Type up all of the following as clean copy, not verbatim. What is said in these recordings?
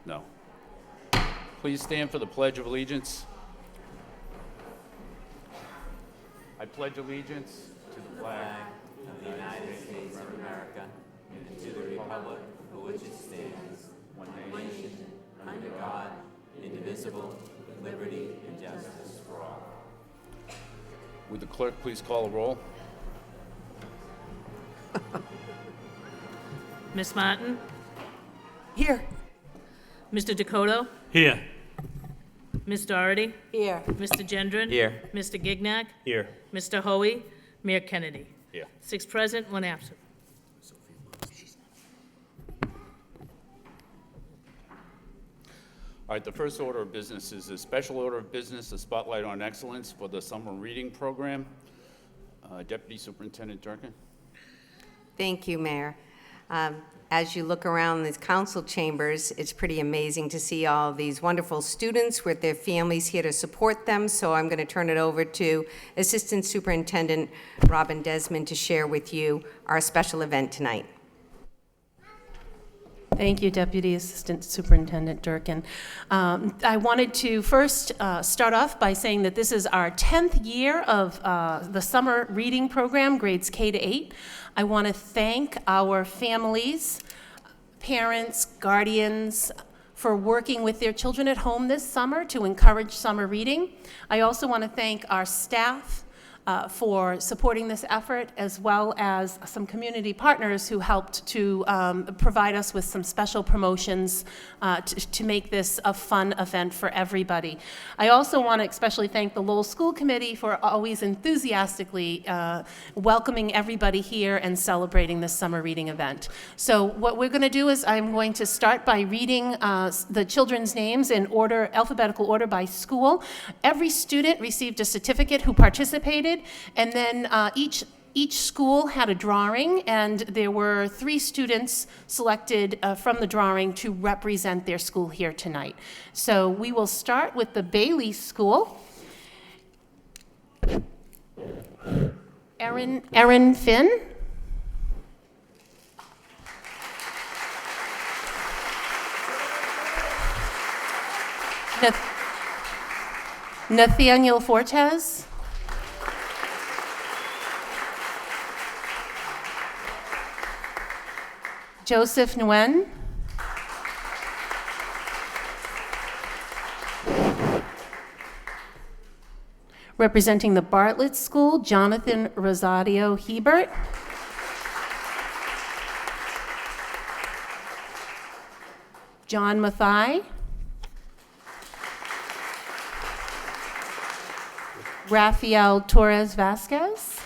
No. Please stand for the Pledge of Allegiance. I pledge allegiance to the flag of the United States of America and to the republic for which it stands, one nation, under God, indivisible, with liberty and justice for all. Would the clerk please call a roll? Miss Martin? Here. Mr. Dakota? Here. Ms. Doherty? Here. Mr. Gendron? Here. Mr. Gignac? Here. Mr. Hoey? Mayor Kennedy? Here. 6 present, 1 absent. All right, the first order of business is a special order of business, a spotlight on excellence for the summer reading program. Deputy Superintendent Durkin. Thank you, Mayor. As you look around these council chambers, it's pretty amazing to see all these wonderful students with their families here to support them. So I'm going to turn it over to Assistant Superintendent Robin Desmond to share with you our special event tonight. Thank you, Deputy Assistant Superintendent Durkin. I wanted to first start off by saying that this is our 10th year of the summer reading program, grades K to 8. I want to thank our families, parents, guardians, for working with their children at home this summer to encourage summer reading. I also want to thank our staff for supporting this effort, as well as some community partners who helped to provide us with some special promotions to make this a fun event for everybody. I also want to especially thank the Lowell School Committee for always enthusiastically welcoming everybody here and celebrating this summer reading event. So what we're going to do is I'm going to start by reading the children's names in order, alphabetical order by school. Every student received a certificate who participated, and then each school had a drawing, and there were 3 students selected from the drawing to represent their school here tonight. So we will start with the Bailey School. Erin Finn. Nathaniel Fortes. Joseph Nguyen. Representing the Bartlett School, Jonathan Rosario Hebert. John Mathai. Rafael Torres Vasquez.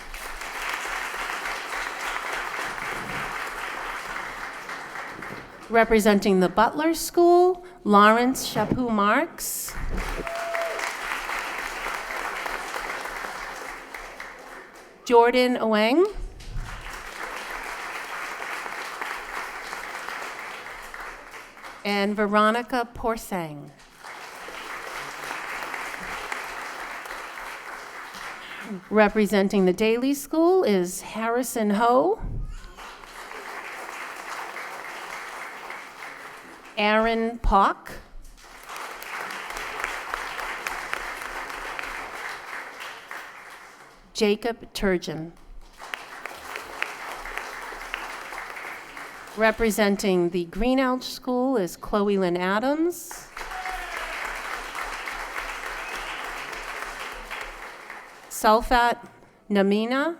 Representing the Butler School, Lawrence Chapu Marks. Jordan Oweng. And Veronica Porsang. Representing the Daly School is Harrison Ho. Aaron Pock. Jacob Turgeon. Representing the Greenelch School is Chloe Lynn Adams. Sulfat Namana.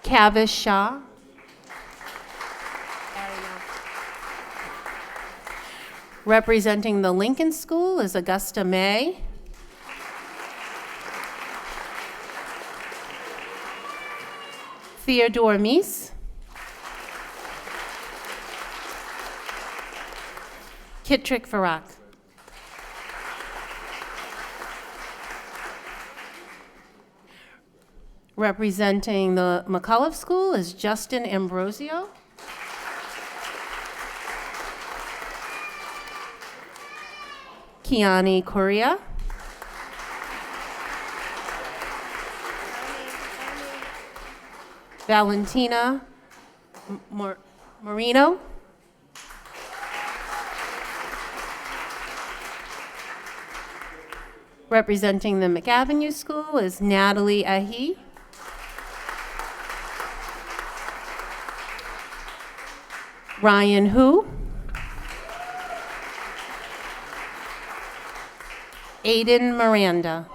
Kavish Shah. Representing the Lincoln School is Augusta May. Theodore Meese. Kittrick Farak. Representing the McCullough School is Justin Ambrosio. Kiani Correa. Valentina Marino. Representing the McAvenue School is Natalie Ahi. Ryan Hu. Aiden Miranda.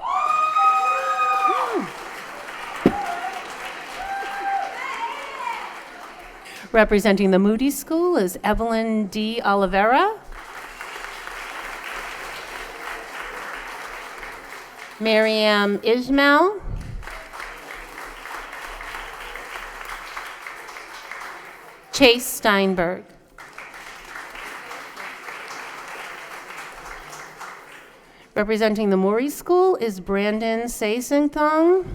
Representing the Moody School is Evelyn D. Oliveira. Mariam Ismail. Chase Steinberg. Representing the Morey School is Brandon Saisingthong.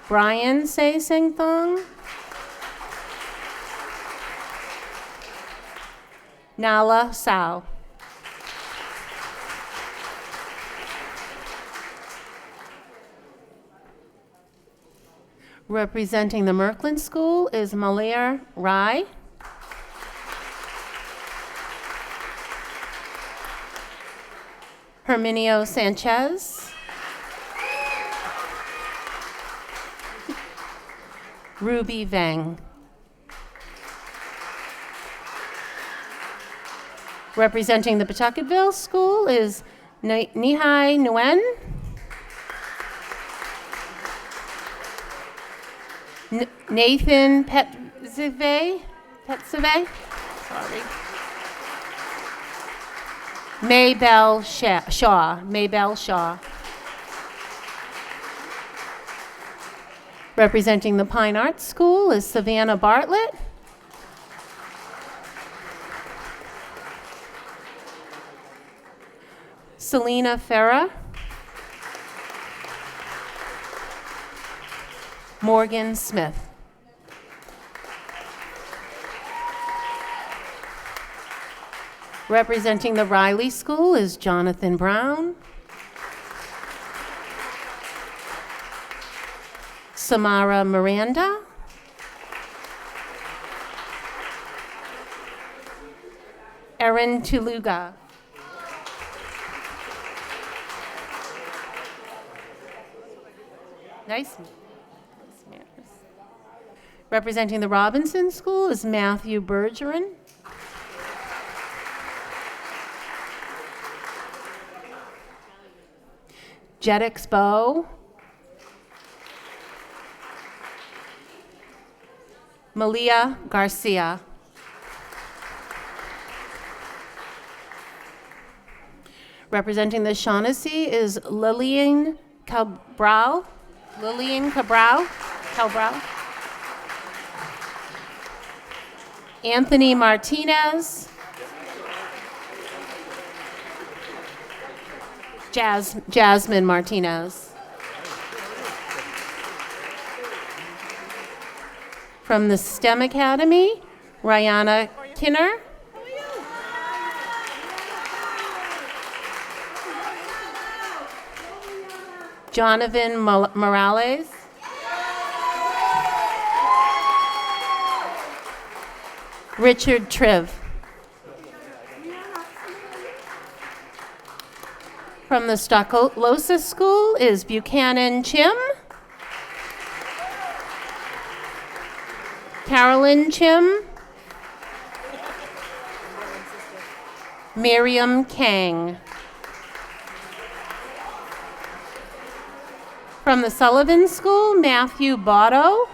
Brian Saisingthong. Nala Sao. Representing the Merkland School is Malia Rai. Herminio Sanchez. Ruby Vang. Representing the Pawtucketville School is Nihai Nguyen. Nathan Petsive, sorry. Maybell Shaw. Representing the Pine Arts School is Savannah Bartlett. Selena Farah. Morgan Smith. Representing the Riley School is Jonathan Brown. Samara Miranda. Erin Tuluga. Nice. Representing the Robinson School is Matthew Bergeron. Jetix Bow. Malia Garcia. Representing the Shaughnessy is Lillian Cabral. Anthony Martinez. Jasmine Martinez. From the STEM Academy, Rihanna Kinner. Jonathan Morales. Richard Triv. From the Stoklosa School is Buchanan Chim. Carolyn Chim. Miriam Kang. From the Sullivan School, Matthew Botto.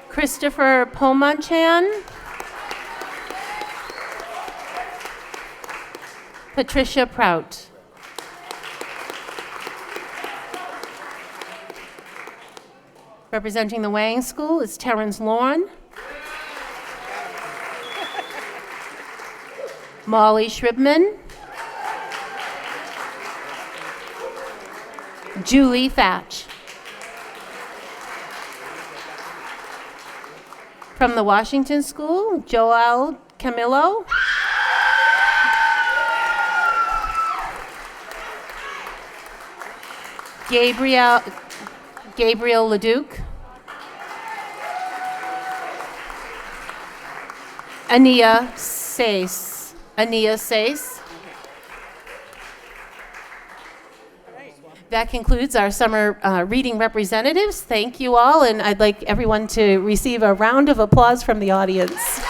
Christopher Pomanchan. Patricia Prout. Representing the Wang School is Terrence Lorne. Molly Shribman. Julie Thatch. From the Washington School, Joel Camillo. Gabriel Leduc. Ania Sace. That concludes our summer reading representatives. Thank you all, and I'd like everyone to receive a round of applause from the audience.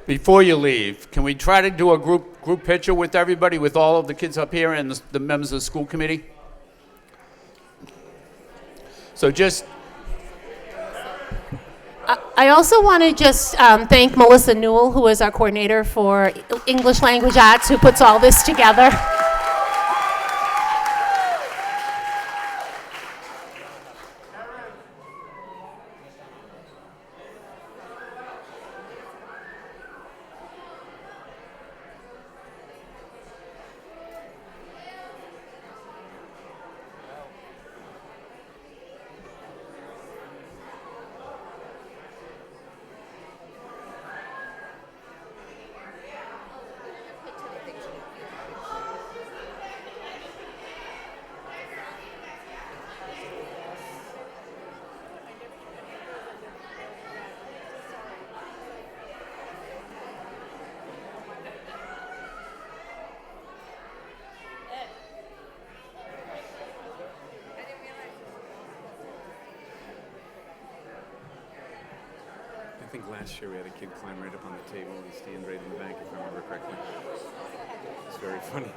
Before you leave, can we try to do a group picture with everybody, with all of the kids up here and the members of the school committee? So just, I also want to just thank Melissa Newell, who is our coordinator for English Language Arts, who puts all this together. I think last year we had a kid climb right up on the table and stand right in the back, if I remember correctly. It's very funny.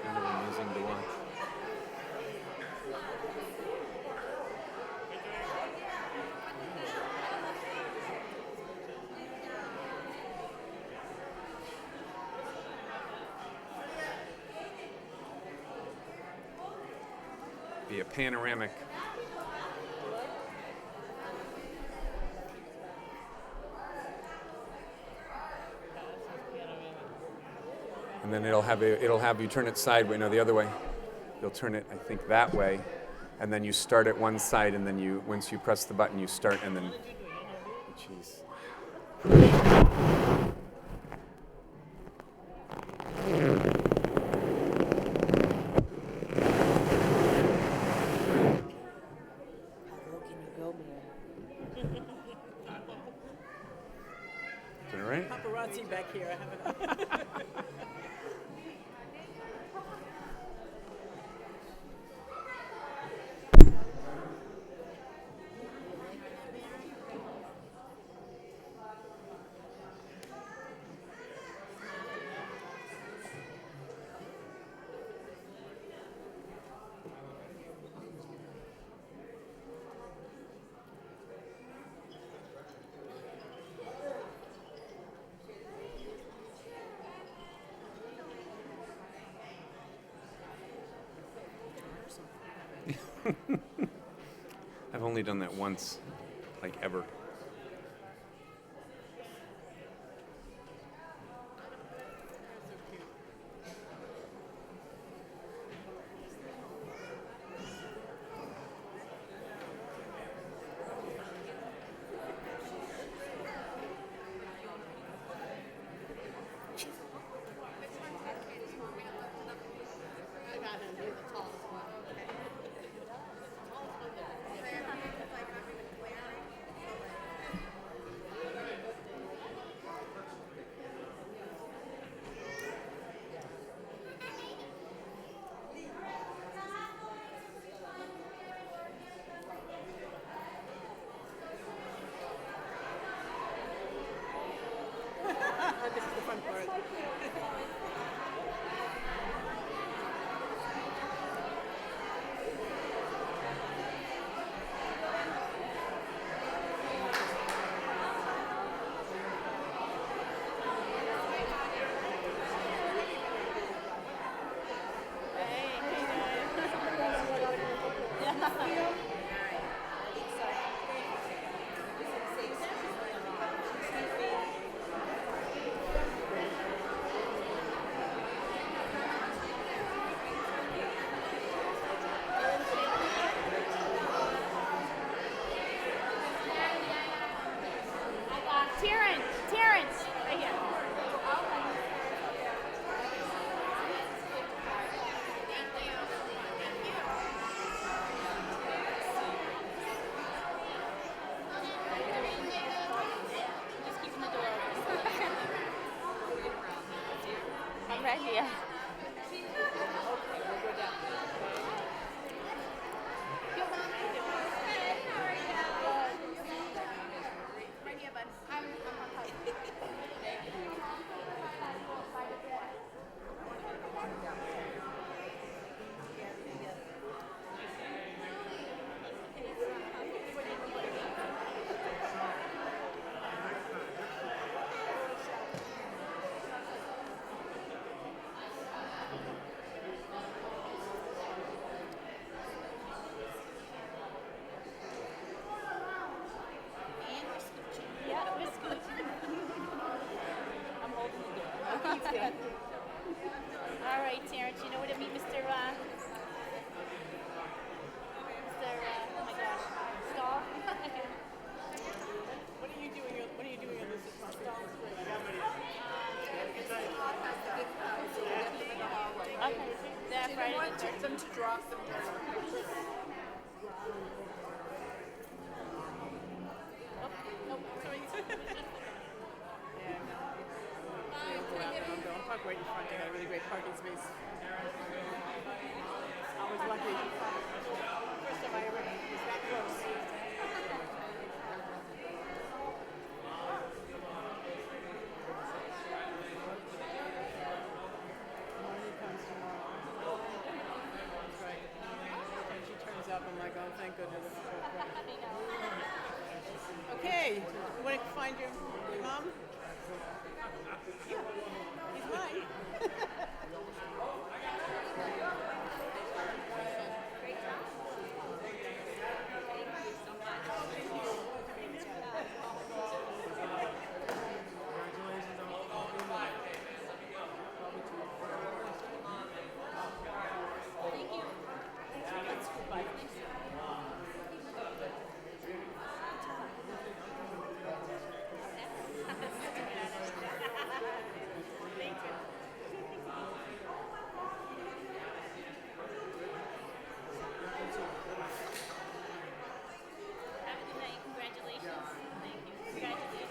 Really amusing to watch. Be a panoramic. And then it'll have you turn it sideways, no, the other way. You'll turn it, I think, that way, and then you start at one side, and then once you press the button, you start, and then, jeez. Is that all right? Paparazzi back here. I haven't. I've only done that once, like ever. right here. Yeah, we're scooching. I'm holding the door. Okay. All right, Terrence, you know what I mean, Mr. Oh my gosh, Stahl? What are you doing? What are you doing on this stall? Okay, that Friday the 13th. Them to drop them down. Don't park right in front. They got a really great parking space. I was lucky. First time I ever was that close. Morning comes tomorrow. That's right. And she turns up. I'm like, oh, thank goodness. Okay, you want to find your mom? Yeah, he's mine. Have a good night. Congratulations. Thank you. Congratulations.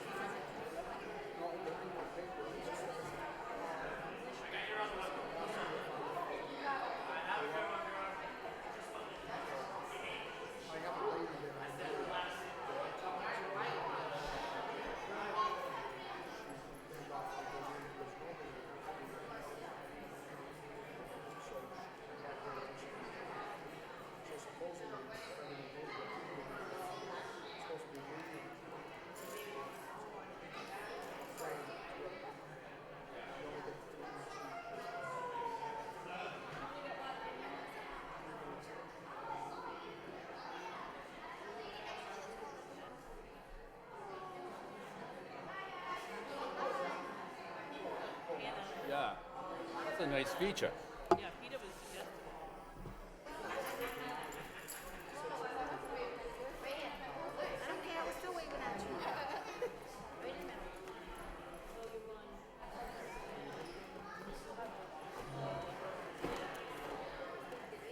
Yeah, that's a nice feature. Yeah, Peter was just.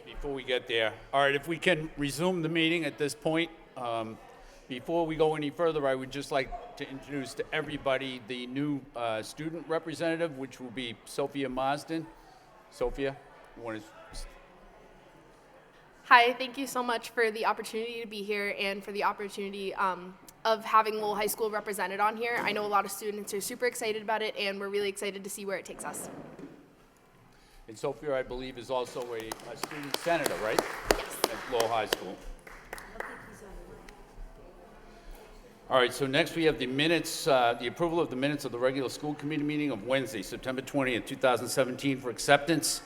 Before we get there, all right, if we can resume the meeting at this point. Before we go any further, I would just like to introduce to everybody the new student representative, which will be Sophia Marsden. Sophia, you want to? Hi, thank you so much for the opportunity to be here and for the opportunity of having Lowell High School represented on here. I know a lot of students are super excited about it, and we're really excited to see where it takes us. And Sophia, I believe, is also a student senator, right? Yes. At Lowell High School. All right, so next we have the minutes, the approval of the minutes of the regular school committee meeting of Wednesday, September 20th, 2017 for acceptance.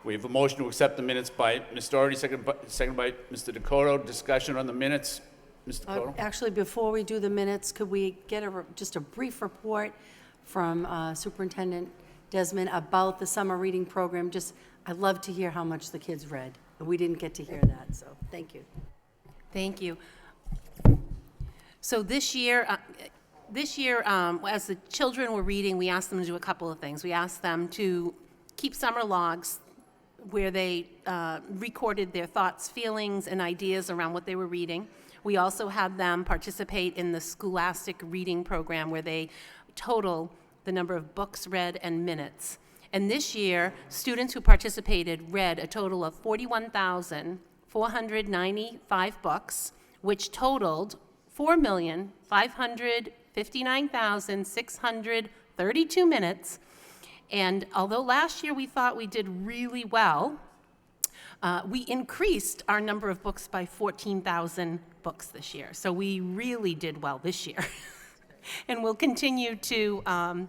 We have a motion to accept the minutes by Ms. Doherty, seconded by Mr. Dakota. Discussion on the minutes. Mr. Dakota? Actually, before we do the minutes, could we get just a brief report from Superintendent Desmond about the summer reading program? I'd love to hear how much the kids read. We didn't get to hear that, so thank you. Thank you. So this year, as the children were reading, we asked them to do a couple of things. We asked them to keep summer logs where they recorded their thoughts, feelings, and ideas around what they were reading. We also had them participate in the Scholastic Reading Program where they total the number of books read and minutes. And this year, students who participated read a total of 41,495 books, which totaled 4,559,632 minutes. And although last year we thought we did really well, we increased our number of books by 14,000 books this year. So we really did well this year. And we'll continue to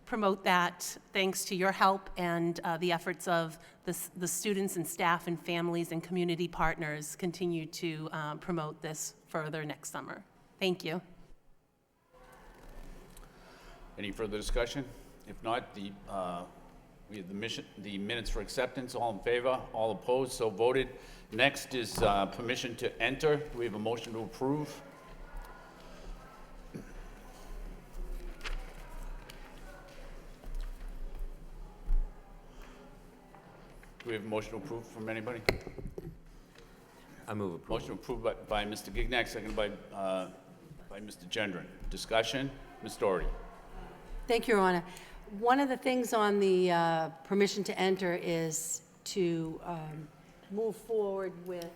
promote that thanks to your help and the efforts of the students and staff and families and community partners continue to promote this further next summer. Thank you. Any further discussion? If not, we have the minutes for acceptance. All in favor? All opposed? So voted. Next is permission to enter. Do we have a motion to approve? Do we have a motion to approve from anybody? I move approval. Motion approved by Mr. Gignac, seconded by Mr. Gendron. Discussion? Ms. Doherty. Thank you, Your Honor. One of the things on the permission to enter is to move forward with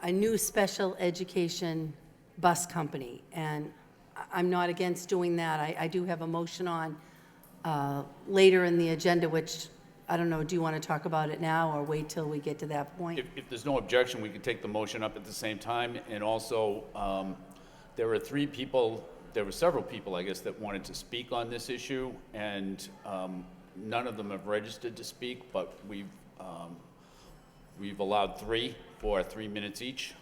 a new special education bus company. And I'm not against doing that. I do have a motion on later in the agenda, which, I don't know, do you want to talk about it now or wait till we get to that point? If there's no objection, we could take the motion up at the same time. And also, there were several people, I guess, that wanted to speak on this issue, and none of them have registered to speak, but we've allowed 3 for 3 minutes each.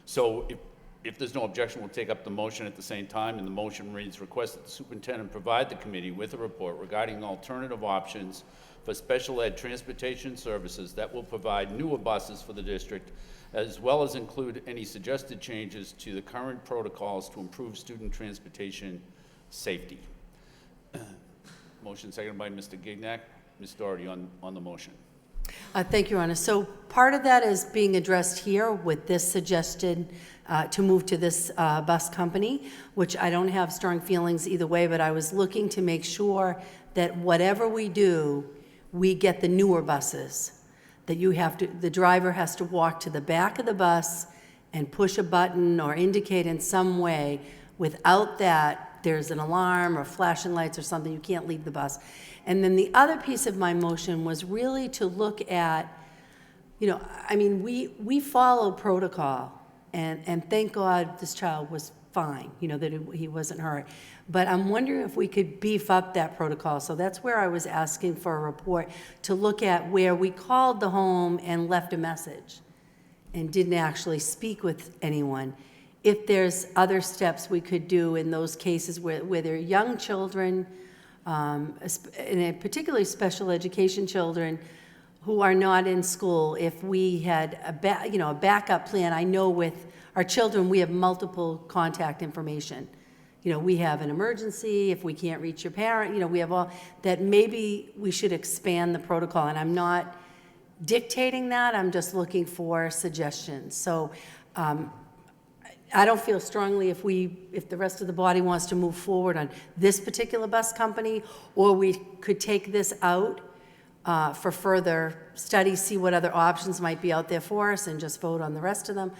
So if there's no objection, we'll take up the motion at the same time, and the motion reads, request that the superintendent provide the committee with a report regarding alternative options for special ed transportation services that will provide newer buses for the district, as well as include any suggested changes to the current protocols to improve student transportation safety. Motion seconded by Mr. Gignac. Ms. Doherty on the motion. Thank you, Your Honor. So part of that is being addressed here with this suggested to move to this bus company, which I don't have strong feelings either way, but I was looking to make sure that whatever we do, we get the newer buses. That the driver has to walk to the back of the bus and push a button or indicate in some way. Without that, there's an alarm or flashing lights or something, you can't leave the bus. And then the other piece of my motion was really to look at, we follow protocol, and thank God this child was fine, that he wasn't hurt. But I'm wondering if we could beef up that protocol. So that's where I was asking for a report to look at where we called the home and left a message and didn't actually speak with anyone. If there's other steps we could do in those cases where they're young children, and particularly special education children who are not in school, if we had a backup plan. I know with our children, we have multiple contact information. We have an emergency, if we can't reach your parent, we have all, that maybe we should expand the protocol. And I'm not dictating that, I'm just looking for suggestions. So I don't feel strongly if the rest of the body wants to move forward on this particular bus company, or we could take this out for further study, see what other options might be out there for us, and just vote on the rest of them.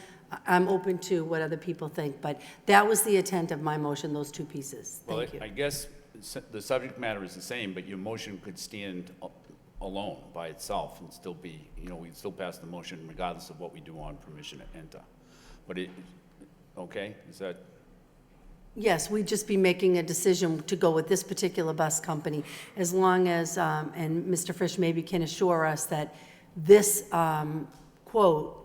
I'm open to what other people think, but that was the intent of my motion, those 2 pieces. Thank you. I guess the subject matter is the same, but your motion could stand alone by itself and still be, we'd still pass the motion regardless of what we do on permission to enter. But okay, is that? Yes, we'd just be making a decision to go with this particular bus company, as long as, and Mr. Frisch maybe can assure us that this quote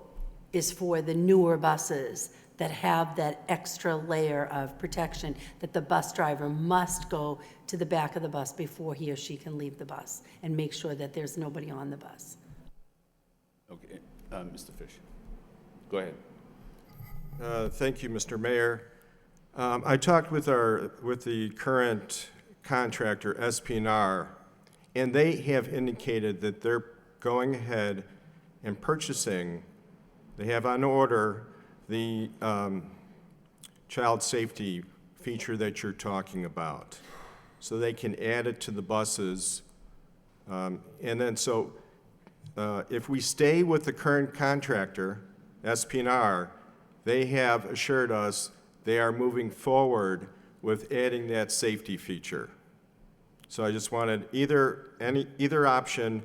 is for the newer buses that have that extra layer of protection, that the bus driver must go to the back of the bus before he or she can leave the bus and make sure that there's nobody on the bus. Okay, Mr. Fish, go ahead. Thank you, Mr. Mayor. I talked with the current contractor, SPNR, and they have indicated that they're going ahead and purchasing. They have on order the child safety feature that you're talking about. So they can add it to the buses. And then if we stay with the current contractor, SPNR, they have assured us they are moving forward with adding that safety feature. So I just wanted either option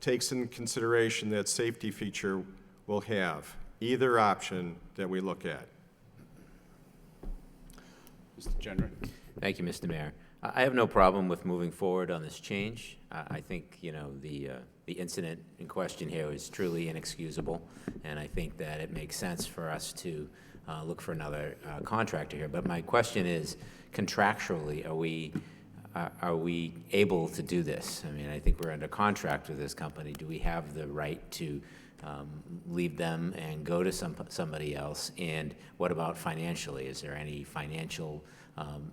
takes in consideration that safety feature we'll have. Either option that we look at. Mr. Gendron. Thank you, Mr. Mayor. I have no problem with moving forward on this change. I think, the incident in question here is truly inexcusable, and I think that it makes sense for us to look for another contractor here. But my question is, contractually, are we able to do this? I mean, I think we're under contract with this company. Do we have the right to leave them and go to somebody else? And what about financially? Is there any financial,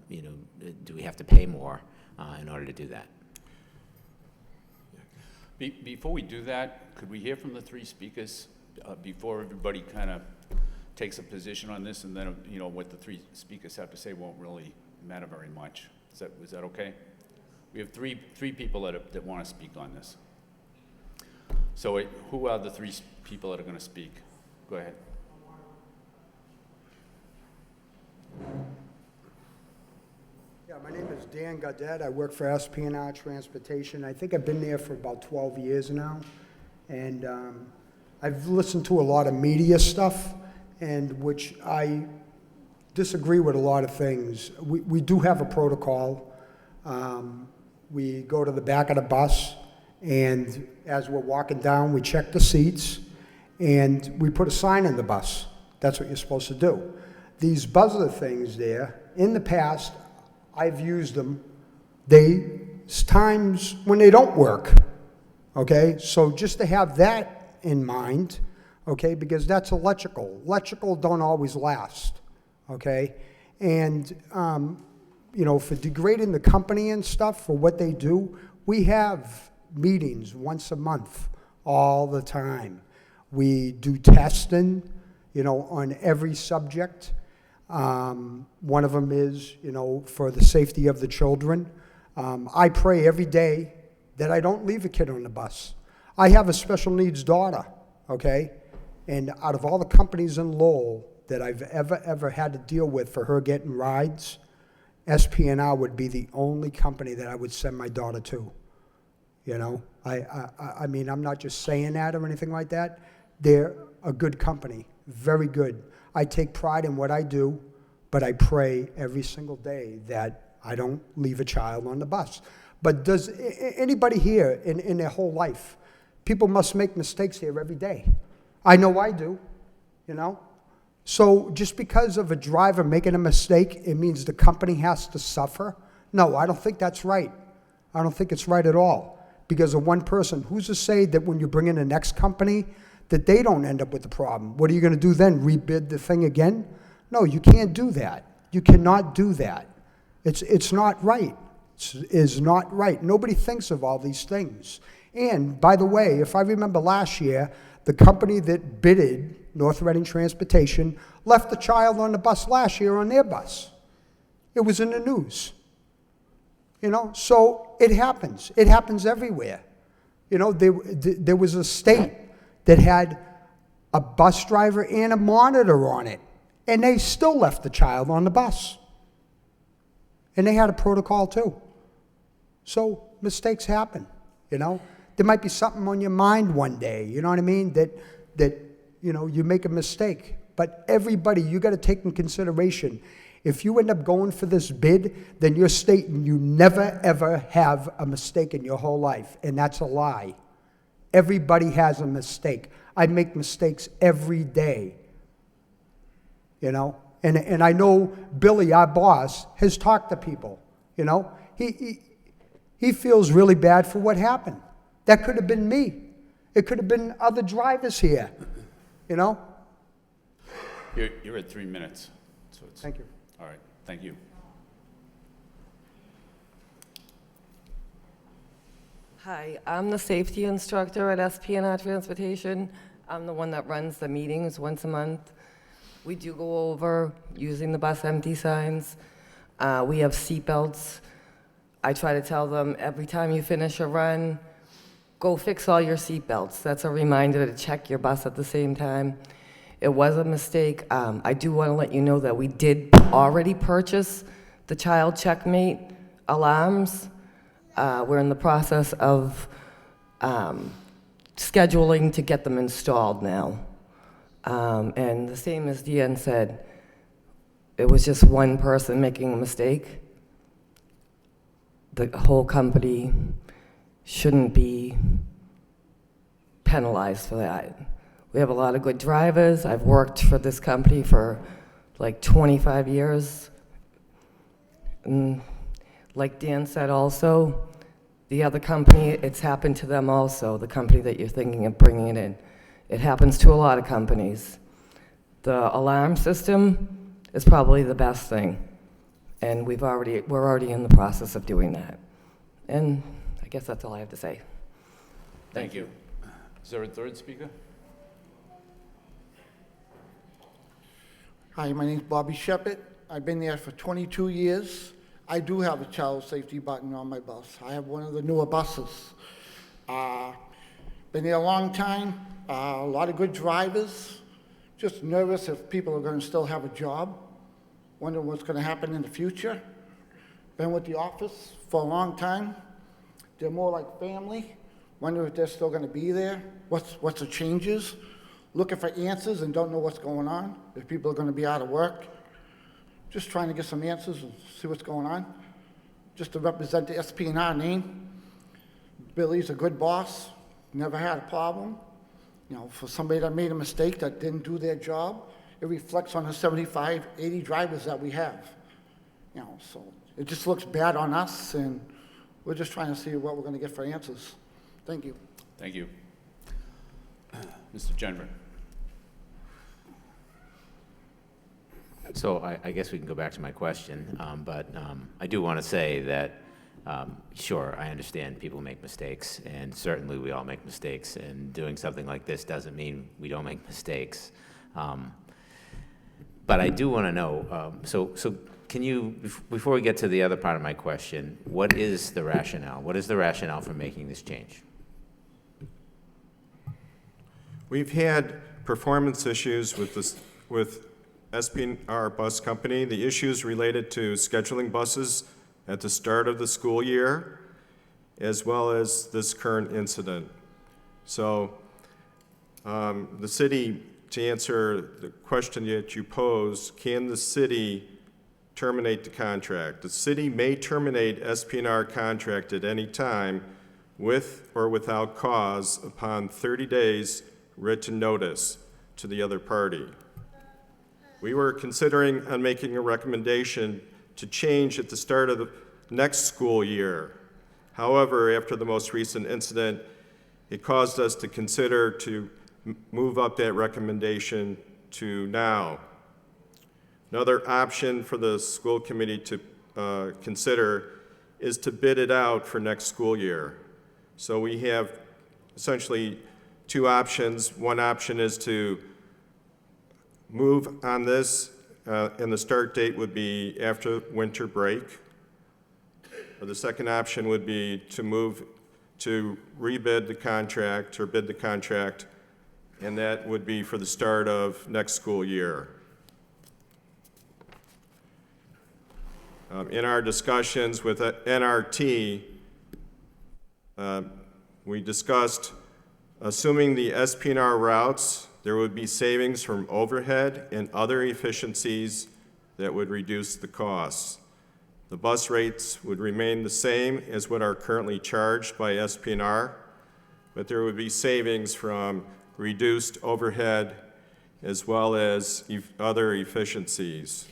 do we have to pay more in order to do that? Before we do that, could we hear from the three speakers before everybody kind of takes a position on this, and then, what the three speakers have to say won't really matter very much. Is that okay? We have three people that want to speak on this. So who are the three people that are going to speak? Go ahead. Yeah, my name is Dan Gaudet. I work for SPNR Transportation. I think I've been there for about 12 years now. And I've listened to a lot of media stuff, and which I disagree with a lot of things. We do have a protocol. We go to the back of the bus, and as we're walking down, we check the seats, and we put a sign in the bus. That's what you're supposed to do. These buzzer things there, in the past, I've used them. There's times when they don't work, okay? So just to have that in mind, okay, because that's electrical. Electrical don't always last, okay? And, for degrading the company and stuff for what they do, we have meetings once a month all the time. We do testing, on every subject. One of them is, for the safety of the children. I pray every day that I don't leave a kid on the bus. I have a special needs daughter, okay? And out of all the companies in Lowell that I've ever had to deal with for her getting rides, SPNR would be the only company that I would send my daughter to. I mean, I'm not just saying that or anything like that. They're a good company, very good. I take pride in what I do, but I pray every single day that I don't leave a child on the bus. But does anybody here in their whole life, people must make mistakes here every day. I know I do, So just because of a driver making a mistake, it means the company has to suffer? No, I don't think that's right. I don't think it's right at all. Because of one person, who's to say that when you bring in the next company, that they don't end up with the problem? What are you going to do then, rebid the thing again? No, you can't do that. You cannot do that. It's not right. It's not right. Nobody thinks of all these things. And, by the way, if I remember last year, the company that bidded, North Reading Transportation, left the child on the bus last year on their bus. It was in the news. So it happens. It happens everywhere. There was a state that had a bus driver and a monitor on it, and they still left the child on the bus. And they had a protocol too. So mistakes happen, There might be something on your mind one day, you know what I mean, that you make a mistake. But everybody, you got to take in consideration, if you end up going for this bid, then you're stating you never, ever have a mistake in your whole life, and that's a lie. Everybody has a mistake. I make mistakes every day, And I know Billy, our boss, has talked to people, He feels really bad for what happened. That could have been me. It could have been other drivers here, You're at 3 minutes. So Thank you. All right, thank you. Hi, I'm the safety instructor at SPNR Transportation. I'm the one that runs the meetings once a month. We do go over using the bus empty signs. We have seatbelts. I try to tell them every time you finish a run, go fix all your seatbelts. That's a reminder to check your bus at the same time. It was a mistake. I do want to let you know that we did already purchase the child checkmate alarms. We're in the process of scheduling to get them installed now. And the same as Deanne said, it was just one person making a mistake. The whole company shouldn't be penalized for that. We have a lot of good drivers. I've worked for this company for like 25 years. And like Dan said also, the other company, it's happened to them also, the company that you're thinking of bringing it in. It happens to a lot of companies. The alarm system is probably the best thing. And we're already in the process of doing that. And I guess that's all I have to say. Thank you. Is there a third speaker? Hi, my name's Bobby Shepherd. I've been there for 22 years. I do have a child safety button on my bus. I have one of the newer buses. Been there a long time, a lot of good drivers. Just nervous if people are going to still have a job. Wonder what's going to happen in the future. Been with the office for a long time. They're more like family. Wonder if they're still going to be there. What's the changes? Looking for answers and don't know what's going on. If people are going to be out of work. Just trying to get some answers and see what's going on. Just to represent the SP&R name. Billy's a good boss. Never had a problem. You know, for somebody that made a mistake that didn't do their job, it reflects on the 75, 80 drivers that we have. You know, so it just looks bad on us, and we're just trying to see what we're going to get for answers. Thank you. Thank you. Mr. Genver. So I guess we can go back to my question, but I do want to say that, sure, I understand people make mistakes, and certainly we all make mistakes, and doing something like this doesn't mean we don't make mistakes. But I do want to know, so can you, before we get to the other part of my question, what is the rationale? What is the rationale for making this change? We've had performance issues with SP&R Bus Company. The issues related to scheduling buses at the start of the school year, as well as this current incident. So the city, to answer the question that you posed, can the city terminate the contract? The city may terminate SP&R contract at any time with or without cause upon 30 days written notice to the other party. We were considering on making a recommendation to change at the start of the next school year. However, after the most recent incident, it caused us to consider to move up that recommendation to now. Another option for the school committee to consider is to bid it out for next school year. So we have essentially two options. One option is to move on this, and the start date would be after winter break. Or the second option would be to move to rebid the contract or bid the contract, and that would be for the start of next school year. In our discussions with NRT, we discussed assuming the SP&R routes, there would be savings from overhead and other efficiencies that would reduce the costs. The bus rates would remain the same as what are currently charged by SP&R, but there would be savings from reduced overhead as well as other efficiencies,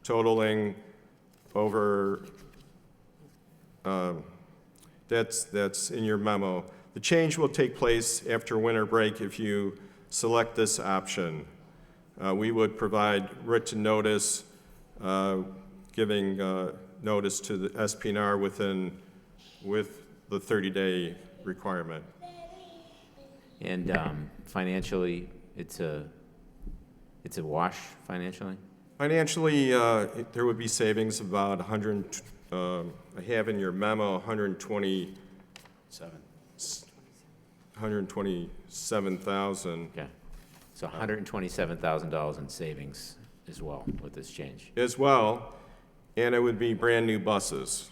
totaling over, that's in your memo. The change will take place after winter break if you select this option. We would provide written notice, giving notice to the SP&R with the 30-day requirement. And financially, it's a wash financially? Financially, there would be savings of about 100, I have in your memo, 127,000 Okay. So $127,000 in savings as well with this change. as well, and it would be brand-new buses.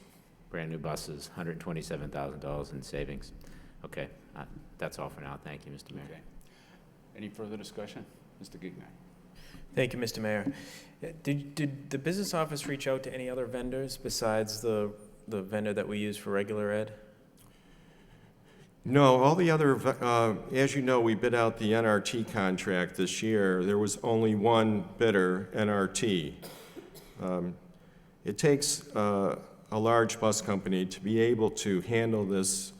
Brand new buses, $127,000 in savings. Okay, that's all for now. Thank you, Mr. Mayor. Okay. Any further discussion? Mr. Gignac? Thank you, Mr. Mayor. Did the business office reach out to any other vendors besides the vendor that we use for regular ed? No, all the other, as you know, we bid out the NRT contract this year. There was only one bidder, NRT. It takes a large bus company to be able to handle this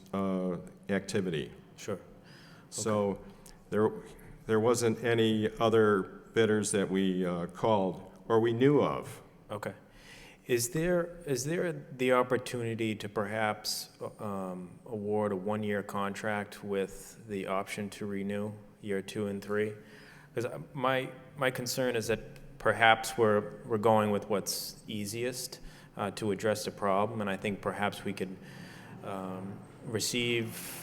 activity. Sure. So there wasn't any other bidders that we called or we knew of. Okay. Is there the opportunity to perhaps award a one-year contract with the option to renew year 2 and 3? Because my concern is that perhaps we're going with what's easiest to address the problem, and I think perhaps we could receive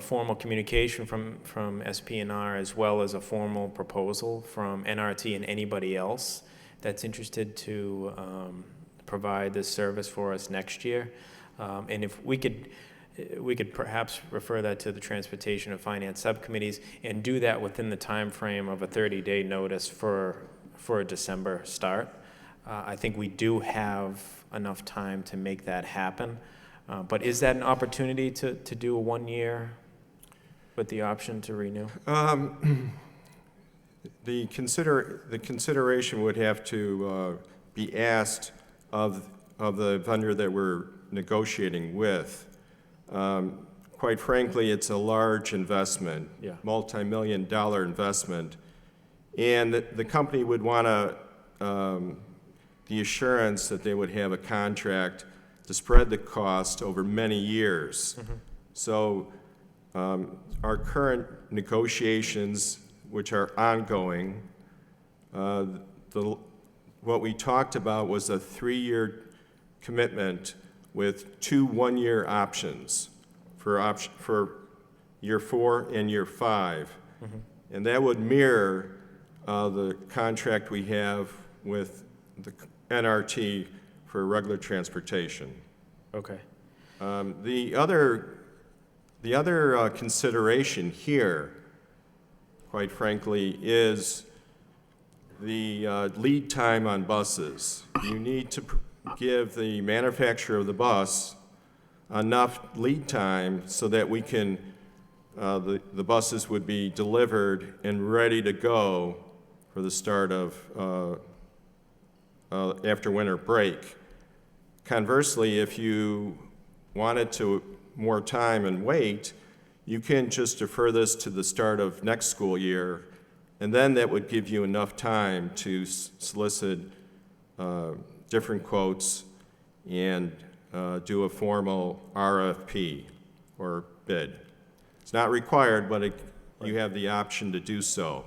formal communication from SPNR as well as a formal proposal from NRT and anybody else that's interested to provide this service for us next year. And if we could perhaps refer that to the Transportation and Finance subcommittees and do that within the time frame of a 30-day notice for a December start. I think we do have enough time to make that happen. But is that an opportunity to do a 1 year with the option to renew? The consideration would have to be asked of the vendor that we're negotiating with. Quite frankly, it's a large investment, multi-million-dollar investment, and the company would want the assurance that they would have a contract to spread the cost over many years. Mm-hmm. So our current negotiations, which are ongoing, what we talked about was a 3-year commitment with 2 one-year options for year 4 and year 5. Mm-hmm. And that would mirror the contract we have with the NRT for regular transportation. Okay. The other consideration here, quite frankly, is the lead time on buses. You need to give the manufacturer of the bus enough lead time so that we can, the buses would be delivered and ready to go for the start of after winter break. Conversely, if you wanted to more time and wait, you can just defer this to the start of next school year, and then that would give you enough time to solicit different quotes and do a formal RFP or bid. It's not required, but you have the option to do so.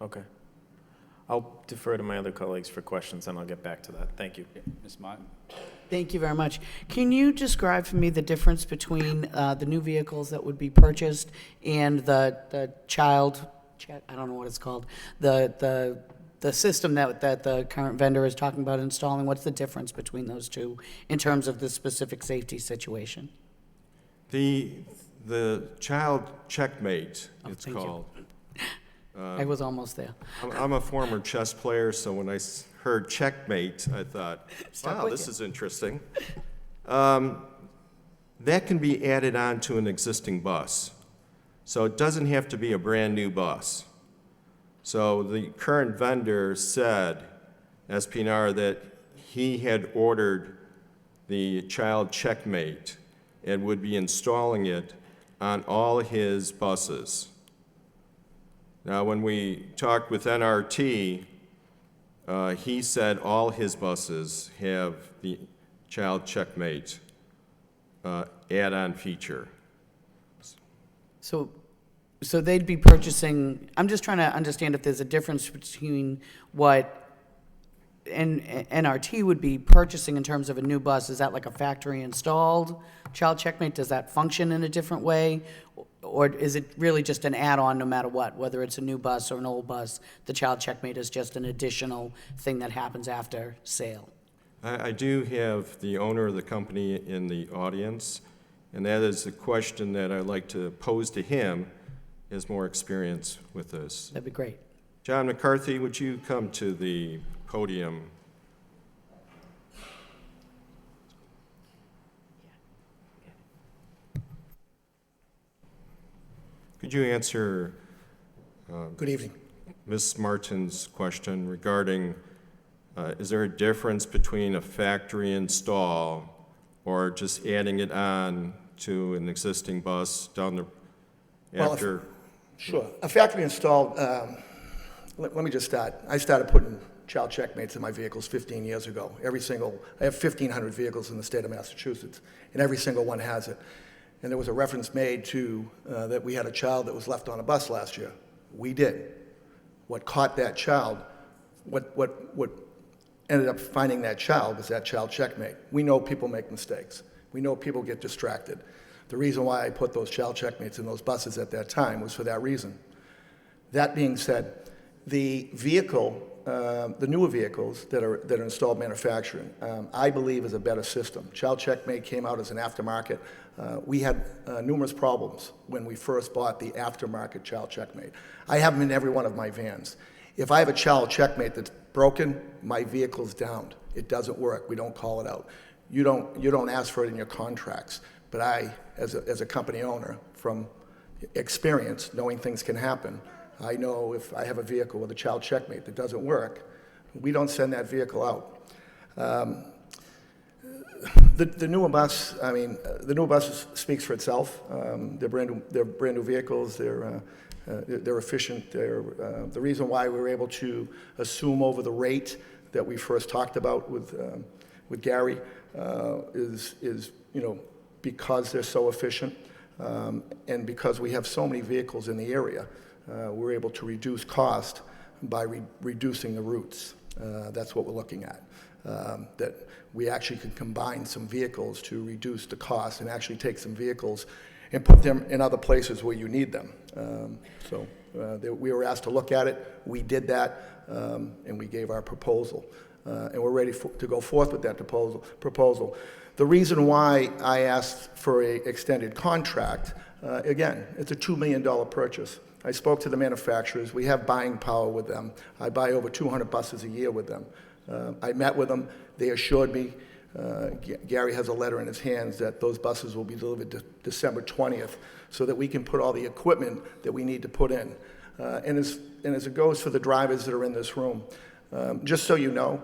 Okay. I'll defer to my other colleagues for questions, and I'll get back to that. Thank you. Ms. Martin? Thank you very much. Can you describe for me the difference between the new vehicles that would be purchased and the child, I don't know what it's called, the system that the current vendor is talking about installing? What's the difference between those two in terms of the specific safety situation? The child checkmate, it's thank you. called. I was almost there. I'm a former chess player, so when I heard checkmate, I thought, Stuck wow, with this you. is interesting. That can be added on to an existing bus. So it doesn't have to be a brand-new bus. So the current vendor said, SPNR, that he had ordered the child checkmate and would be installing it on all his buses. Now, when we talked with NRT, he said all his buses have the child checkmate add-on feature. So they'd be purchasing, I'm just trying to understand if there's a difference between what NRT would be purchasing in terms of a new bus, is that like a factory installed child checkmate? Does that function in a different way? Or is it really just an add-on no matter what, whether it's a new bus or an old bus? The child checkmate is just an additional thing that happens after sale? I do have the owner of the company in the audience, and that is the question that I'd like to pose to him. He has more experience with this. That'd be great. John McCarthy, would you come to the podium? Could you answer Good evening. Ms. Martin's question regarding is there a difference between a factory install or just adding it on to an existing bus down the after? Sure. A factory installed, let me just start. I started putting child checkmates in my vehicles 15 years ago. I have 1,500 vehicles in the state of Massachusetts, and every single one has it. And there was a reference made to that we had a child that was left on a bus last year. We did. What caught that child, what ended up finding that child was that child checkmate. We know people make mistakes. We know people get distracted. The reason why I put those child checkmates in those buses at that time was for that reason. That being said, the vehicle, the newer vehicles that are installed manufacturing, I believe is a better system. Child checkmate came out as an aftermarket. We had numerous problems when we first bought the aftermarket child checkmate. I have them in every one of my vans. If I have a child checkmate that's broken, my vehicle's downed. It doesn't work. We don't call it out. You don't ask for it in your contracts. But I, as a company owner, from experience, knowing things can happen, I know if I have a vehicle with a child checkmate that doesn't work, we don't send that vehicle out. The newer bus, the newer bus speaks for itself. They're brand new vehicles. They're efficient. The reason why we were able to assume over the rate that we first talked about with Gary is because they're so efficient, and because we have so many vehicles in the area, we're able to reduce cost by reducing the routes. That's what we're looking at. That we actually can combine some vehicles to reduce the cost and actually take some vehicles and put them in other places where you need them. We were asked to look at it. We did that, and we gave our proposal. And we're ready to go forth with that proposal. The reason why I asked for an extended contract, again, it's a $2 million purchase. I spoke to the manufacturers. We have buying power with them. I buy over 200 buses a year with them. I met with them. They assured me, Gary has a letter in his hands, that those buses will be delivered December 20th so that we can put all the equipment that we need to put in. And as it goes for the drivers that are in this room, just so you know,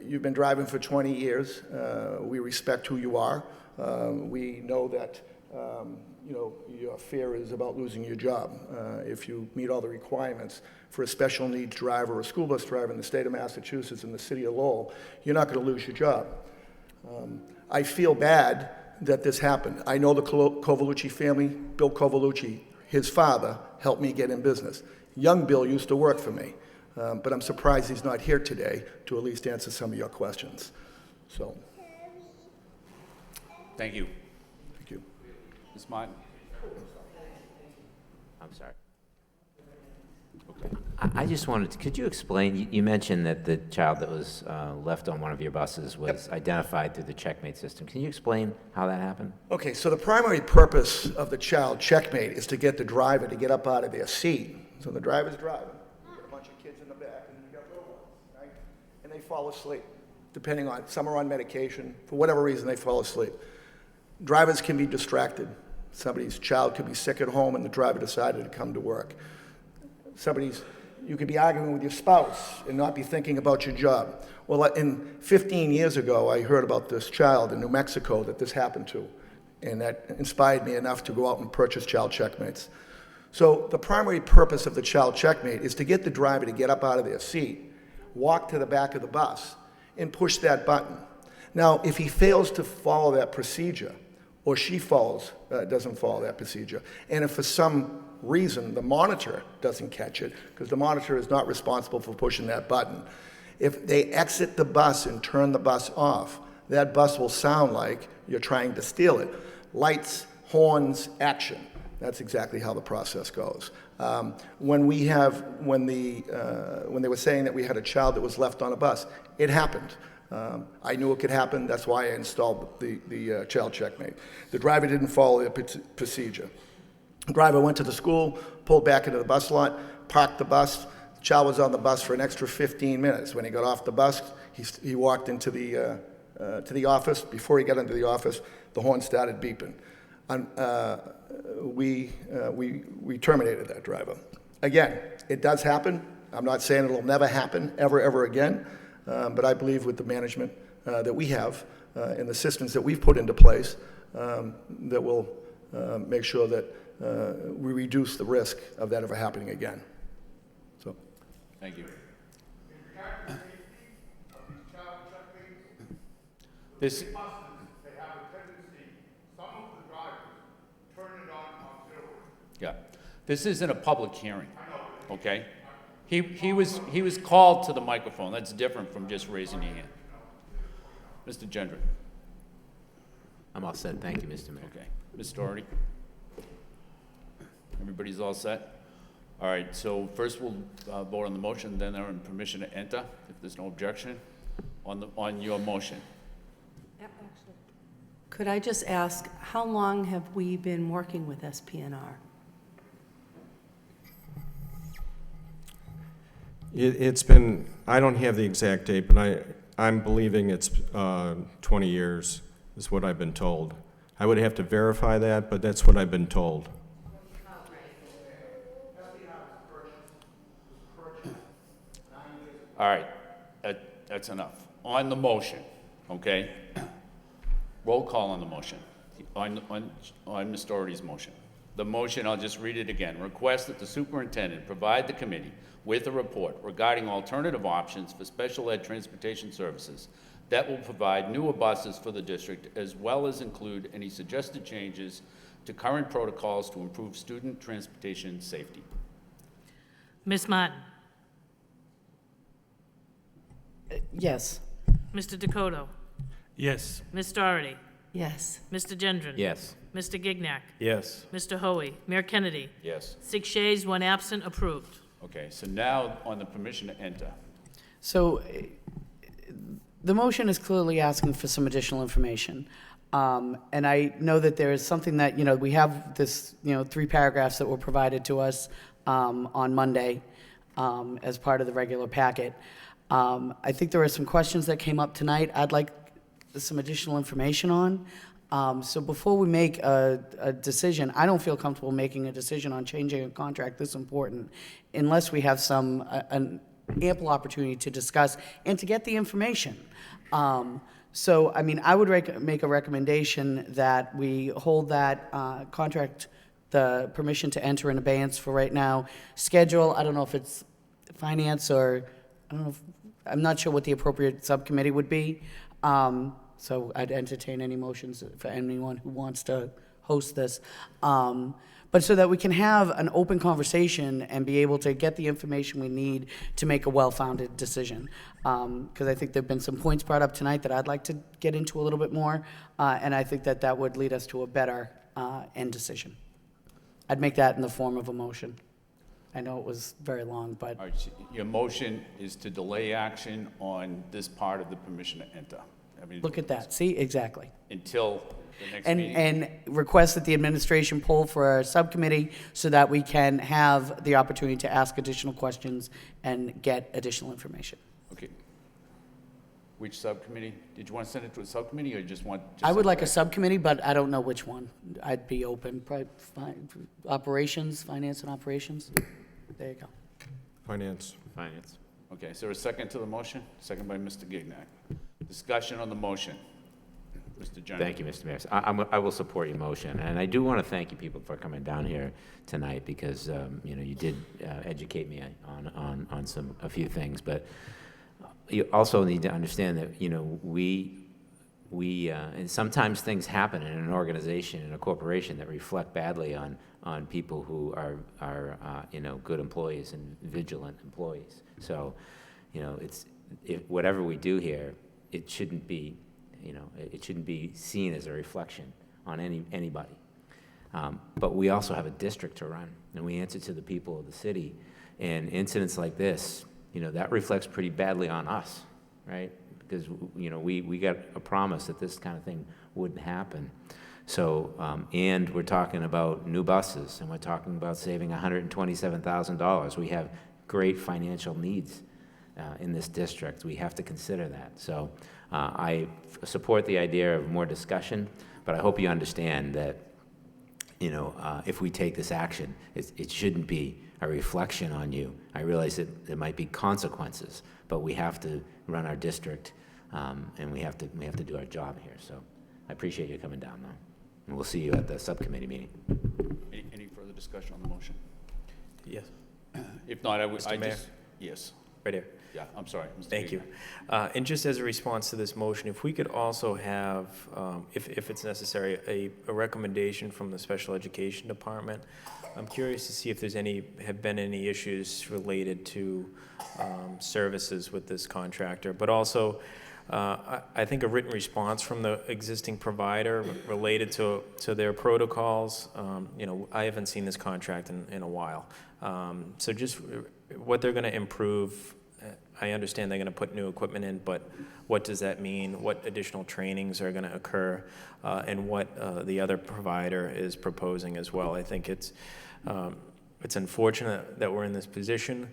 you've been driving for 20 years. We respect who you are. We know that your fear is about losing your job. If you meet all the requirements for a special needs driver or a school bus driver in the state of Massachusetts and the city of Lowell, you're not going to lose your job. I feel bad that this happened. I know the Covolucci family. Bill Covolucci, his father, helped me get in business. Young Bill used to work for me. But I'm surprised he's not here today to at least answer some of your questions. So. Thank you. Thank you. Ms. Martin? I'm sorry. Okay. I just wanted to, could you explain, you mentioned that the child that was left on one of your buses was identified through the checkmate system. Can you explain how that happened? Okay, so the primary purpose of the child checkmate is to get the driver to get up out of their seat. So the driver's driving. And they fall asleep, depending on, some are on medication. For whatever reason, they fall asleep. Drivers can be distracted. Somebody's child could be sick at home and the driver decided to come to work. You could be arguing with your spouse and not be thinking about your job. Well, 15 years ago, I heard about this child in New Mexico that this happened to, and that inspired me enough to go out and purchase child checkmates. So the primary purpose of the child checkmate is to get the driver to get up out of their seat, walk to the back of the bus, and push that button. Now, if he fails to follow that procedure, or she doesn't follow that procedure, and if for some reason the monitor doesn't catch it, because the monitor is not responsible for pushing that button, If they exit the bus and turn the bus off, that bus will sound like you're trying to steal it. Lights, horns, action. That's exactly how the process goes. When they were saying that we had a child that was left on a bus, it happened. I knew it could happen. That's why I installed the child checkmate. The driver didn't follow the procedure. The driver went to the school, pulled back into the bus lot, parked the bus. The child was on the bus for an extra 15 minutes. When he got off the bus, he walked into the office. Before he got into the office, the horn started beeping. We terminated that driver. Again, it does happen. I'm not saying it'll never happen ever again, but I believe with the management that we have and the systems that we've put into place, that will make sure that we reduce the risk of that ever happening again. So, Thank you. This. Yeah, this isn't a public hearing, okay? He was called to the microphone. That's different from just raising your hand. Mr. Gendron. I'm all set. Thank you, Mr. Mayor. Okay. Ms. Doherty? Everybody's all set? All right, so first we'll vote on the motion, then on permission to enter, if there's no objection, on your motion. Could I just ask, how long have we been working with SPNR? It's been, I don't have the exact date, but I'm believing it's 20 years is what I've been told. I would have to verify that, but that's what I've been told. All right, that's enough. On the motion, okay? Roll call on the motion, on Ms. Doherty's motion. The motion, I'll just read it again. Request that the superintendent provide the committee with a report regarding alternative options for special ed transportation services that will provide newer buses for the district, as well as include any suggested changes to current protocols to improve student transportation safety. Ms. Martin? Yes. Mr. Dakota? Yes. Ms. Doherty? Yes. Mr. Gendron? Yes. Mr. Gignac? Yes. Mr. Hoey? Mayor Kennedy? Yes. 6 yeas, 1 absent, approved. Okay, so now on the permission to enter. So the motion is clearly asking for some additional information. And I know that there is something that, we have this, 3 paragraphs that were provided to us on Monday as part of the regular packet. I think there are some questions that came up tonight I'd like some additional information on. So before we make a decision, I don't feel comfortable making a decision on changing a contract this important unless we have an ample opportunity to discuss and to get the information. So, I would make a recommendation that we hold that contract, the permission to enter in abeyance for right now. Schedule, I don't know if it's finance or, I'm not sure what the appropriate subcommittee would be. So I'd entertain any motions for anyone who wants to host this. But so that we can have an open conversation and be able to get the information we need to make a well-founded decision. Because I think there've been some points brought up tonight that I'd like to get into a little bit more, and I think that would lead us to a better end decision. I'd make that in the form of a motion. I know it was very long, but. All right, so your motion is to delay action on this part of the permission to enter. Look at that. See, exactly. Until the next meeting. And request that the administration pull for a subcommittee so that we can have the opportunity to ask additional questions and get additional information. Okay. Which subcommittee? Did you want to send it to a subcommittee or you just want? I would like a subcommittee, but I don't know which one. I'd be open. Probably operations, finance and operations. There you go. Finance. Finance. Okay, so a second to the motion? Second by Mr. Gignac. Discussion on the motion. Mr. General. Thank you, Mr. Mayor. I will support your motion, and I do want to thank you people for coming down here tonight because you did educate me on a few things, but you also need to understand that we and sometimes things happen in an organization, in a corporation, that reflect badly on people who are good employees and vigilant employees. So, whatever we do here, it shouldn't be, it shouldn't be seen as a reflection on anybody. But we also have a district to run, and we answer to the people of the city. And incidents like this, that reflects pretty badly on us, right? Because, we got a promise that this kind of thing wouldn't happen. So, and we're talking about new buses, and we're talking about saving $127,000. We have great financial needs in this district. We have to consider that. So I support the idea of more discussion, but I hope you understand that, if we take this action, it shouldn't be a reflection on you. I realize that there might be consequences, but we have to run our district, and we have to do our job here. So I appreciate you coming down, though. And we'll see you at the subcommittee meeting. Any further discussion on the motion? Yes. If not, Mr. Mayor? Yes. Right here. Yeah, I'm sorry. Mr. Thank you. Gagnon. And just as a response to this motion, if we could also have, if it's necessary, a recommendation from the Special Education Department. I'm curious to see if have been any issues related to services with this contractor, but also I think a written response from the existing provider related to their protocols. I haven't seen this contract in a while. So just what they're going to improve. I understand they're going to put new equipment in, but what does that mean? What additional trainings are going to occur, and what the other provider is proposing as well? I think it's unfortunate that we're in this position,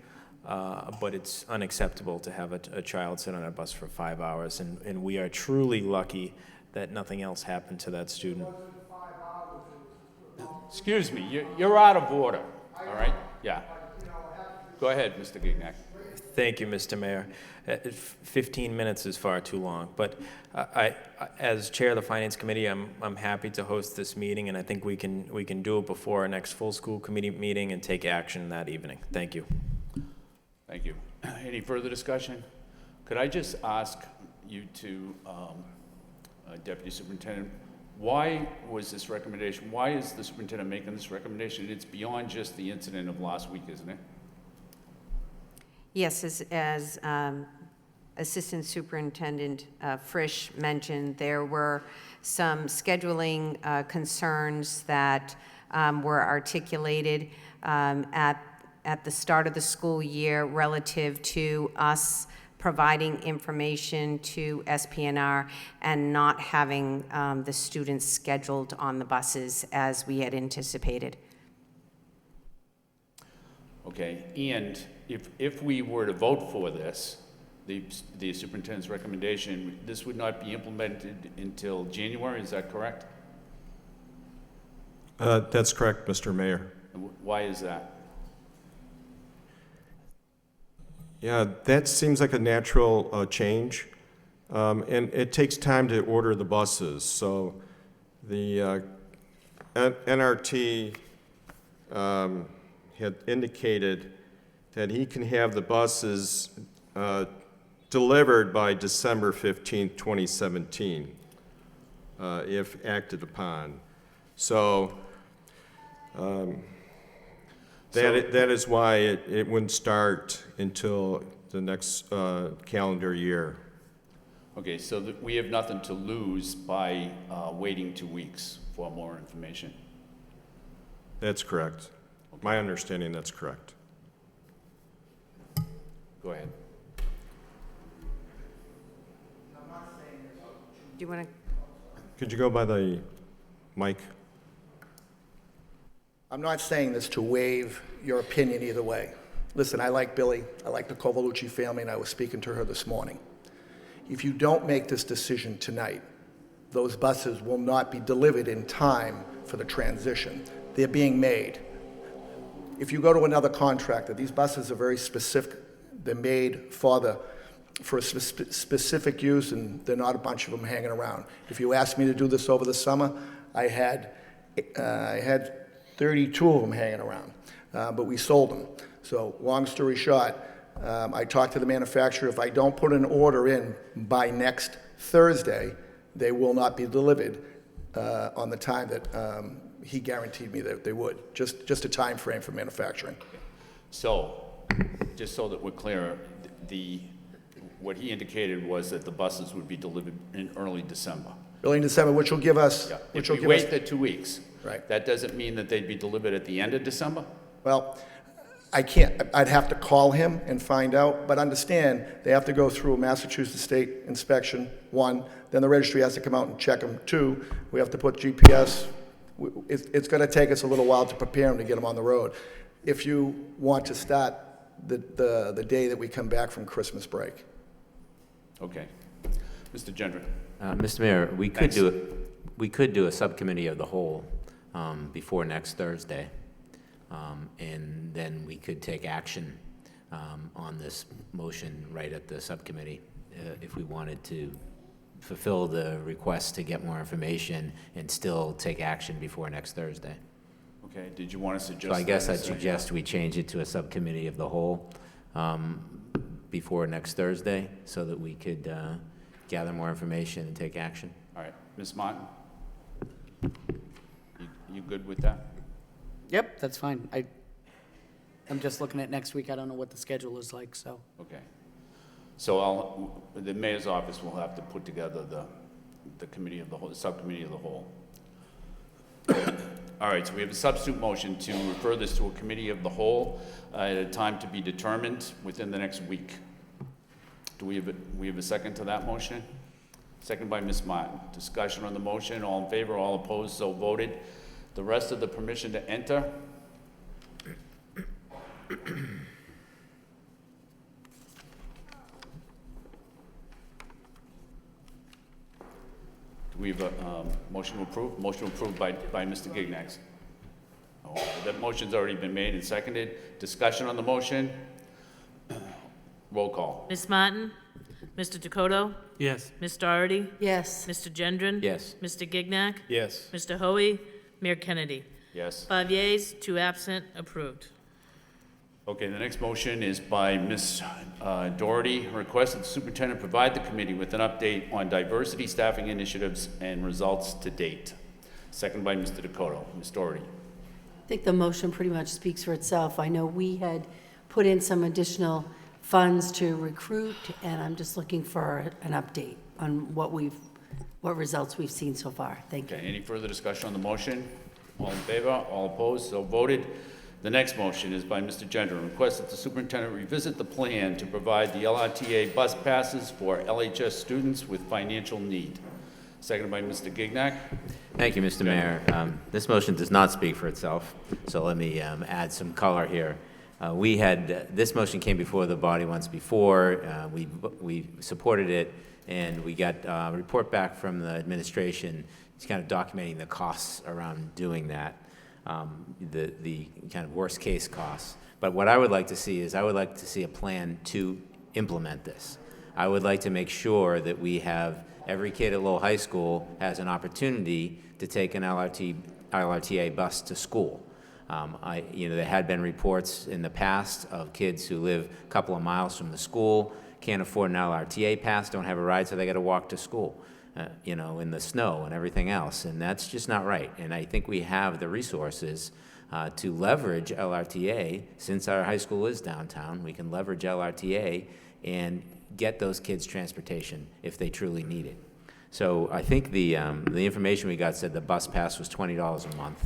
but it's unacceptable to have a child sit on a bus for 5 hours, and we are truly lucky that nothing else happened to that student. Excuse me, you're out of order, all right? Yeah. Go ahead, Mr. Gignac. Thank you, Mr. Mayor. 15 minutes is far too long, but I, as chair of the Finance Committee, I'm happy to host this meeting, and I think we can do it before our next full school committee meeting and take action that evening. Thank you. Thank you. Any further discussion? Could I just ask you to, Deputy Superintendent, why was this recommendation, why is the superintendent making this recommendation? It's beyond just the incident of last week, isn't it? Yes, as Assistant Superintendent Frisch mentioned, there were some scheduling concerns that were articulated at the start of the school year relative to us providing information to SPNR and not having the students scheduled on the buses as we had anticipated. Okay, and if we were to vote for this, the superintendent's recommendation, this would not be implemented until January, is that correct? That's correct, Mr. Mayor. And why is that? Yeah, that seems like a natural change, and it takes time to order the buses. So the NRT had indicated that he can have the buses delivered by December 15th, 2017, if acted upon. So that is why it wouldn't start until the next calendar year. Okay, so we have nothing to lose by waiting 2 weeks for more information. That's correct. Okay. My understanding, that's correct. Go ahead. Do you want to? Could you go by the mic? I'm not saying this to waive your opinion either way. Listen, I like Billy, I like the Covolucci family, and I was speaking to her this morning. If you don't make this decision tonight, those buses will not be delivered in time for the transition. They're being made. If you go to another contractor, these buses are very specific. They're made for a specific use, and they're not a bunch of them hanging around. If you asked me to do this over the summer, I had 32 of them hanging around, but we sold them. So long story short, I talked to the manufacturer. If I don't put an order in by next Thursday, they will not be delivered on the time that he guaranteed me that they would. Just a time frame for manufacturing. So, just so that we're clear, what he indicated was that the buses would be delivered in early December. Early in December, which will give us, Yeah. which If will we give us. wait the 2 weeks, Right. that doesn't mean that they'd be delivered at the end of December? Well, I can't, I'd have to call him and find out, but understand, they have to go through a Massachusetts State inspection, one, then the registry has to come out and check them, two, we have to put GPS. It's gonna take us a little while to prepare them to get them on the road. If you want to start the day that we come back from Christmas break. Okay. Mr. Gendron? Mr. Mayor, Thanks. we could do a subcommittee of the whole before next Thursday, and then we could take action on this motion right at the subcommittee if we wanted to fulfill the request to get more information and still take action before next Thursday. Okay, did you want to suggest? So I guess that I'd as a- suggest we change it to a subcommittee of the whole before next Thursday so that we could gather more information and take action. All right, Ms. Martin? You good with that? Yep, that's fine. I'm just looking at next week. I don't know what the schedule is like, so. Okay. So the mayor's office will have to put together the committee of the whole, the subcommittee of the whole. All right, so we have a substitute motion to refer this to a committee of the whole at a time to be determined within the next week. Do we have a second to that motion? Second by Ms. Martin. Discussion on the motion, all in favor, all opposed, so voted. The rest of the permission to enter. Do we have a motion to approve? Motion approved by Mr. Gignax. Oh, that motion's already been made and seconded. Discussion on the motion. Roll call. Ms. Martin? Mr. Dakota? Yes. Ms. Doherty? Yes. Mr. Gendron? Yes. Mr. Gignac? Yes. Mr. Hoey? Mayor Kennedy? Yes. 5 yeas, 2 absent, approved. Okay, the next motion is by Ms. Doherty. Request that the superintendent provide the committee with an update on diversity staffing initiatives and results to date. Second by Mr. Dakota. Ms. Doherty. I think the motion pretty much speaks for itself. I know we had put in some additional funds to recruit, and I'm just looking for an update on what results we've seen so far. Thank you. Okay, any further discussion on the motion? All in favor, all opposed, so voted. The next motion is by Mr. Gendron. Request that the superintendent revisit the plan to provide the LRTA bus passes for LHS students with financial need. Seconded by Mr. Gignac. Thank you, Mr. Mayor. This motion does not speak for itself, so let me add some color here. This motion came before the body once before. We supported it, and we got a report back from the administration. It's kind of documenting the costs around doing that, the kind of worst case costs. But what I would like to see is a plan to implement this. I would like to make sure that we have every kid at Lowell High School has an opportunity to take an LRTA bus to school. There had been reports in the past of kids who live a couple of miles from the school, can't afford an LRTA pass, don't have a ride, so they got to walk to school, in the snow and everything else, and that's just not right. And I think we have the resources to leverage LRTA. Since our high school is downtown, we can leverage LRTA and get those kids transportation if they truly need it. So I think the information we got said the bus pass was $20 a month.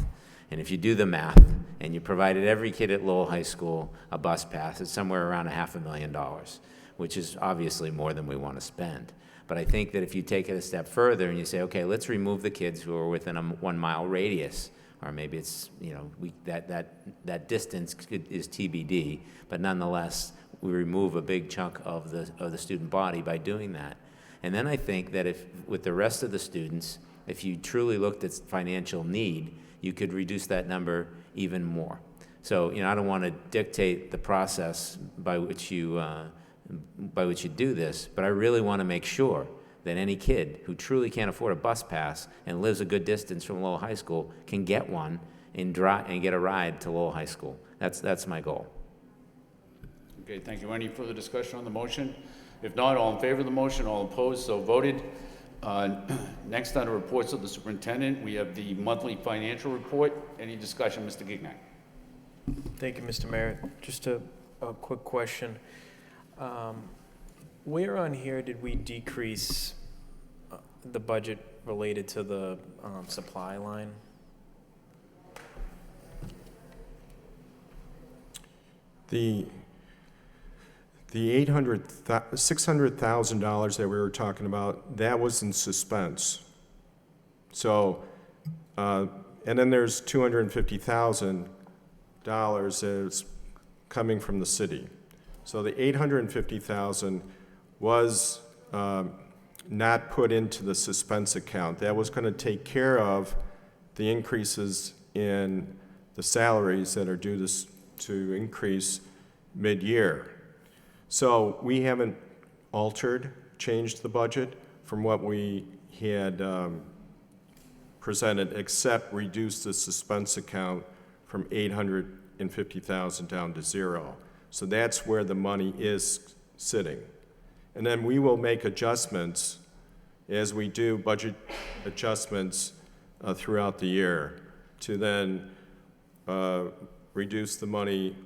And if you do the math and you provided every kid at Lowell High School a bus pass, it's somewhere around $500,000, which is obviously more than we want to spend. But I think that if you take it a step further and you say, okay, let's remove the kids who are within a 1 mile radius, or maybe it's, that distance is TBD, but nonetheless, we remove a big chunk of the student body by doing that. And then I think that if, with the rest of the students, if you truly looked at financial need, you could reduce that number even more. So, I don't want to dictate the process by which you do this, but I really want to make sure that any kid who truly can't afford a bus pass and lives a good distance from Lowell High School can get one and get a ride to Lowell High School. That's my goal. Okay, thank you. Any further discussion on the motion? If not, all in favor of the motion, all opposed, so voted. Next, on the reports of the superintendent, we have the monthly financial report. Any discussion, Mr. Gignac? Thank you, Mr. Mayor. Just a quick question. Where on here did we decrease the budget related to the supply line? The $600,000 that we were talking about, that was in suspense. So, and then there's $250,000 that's coming from the city. So the $850,000 was not put into the suspense account. That was going to take care of the increases in the salaries that are due to increase mid-year. So we haven't changed the budget from what we had presented, except reduce the suspense account from $850,000 down to zero. So that's where the money is sitting. And then we will make adjustments as we do budget adjustments throughout the year to then reduce the money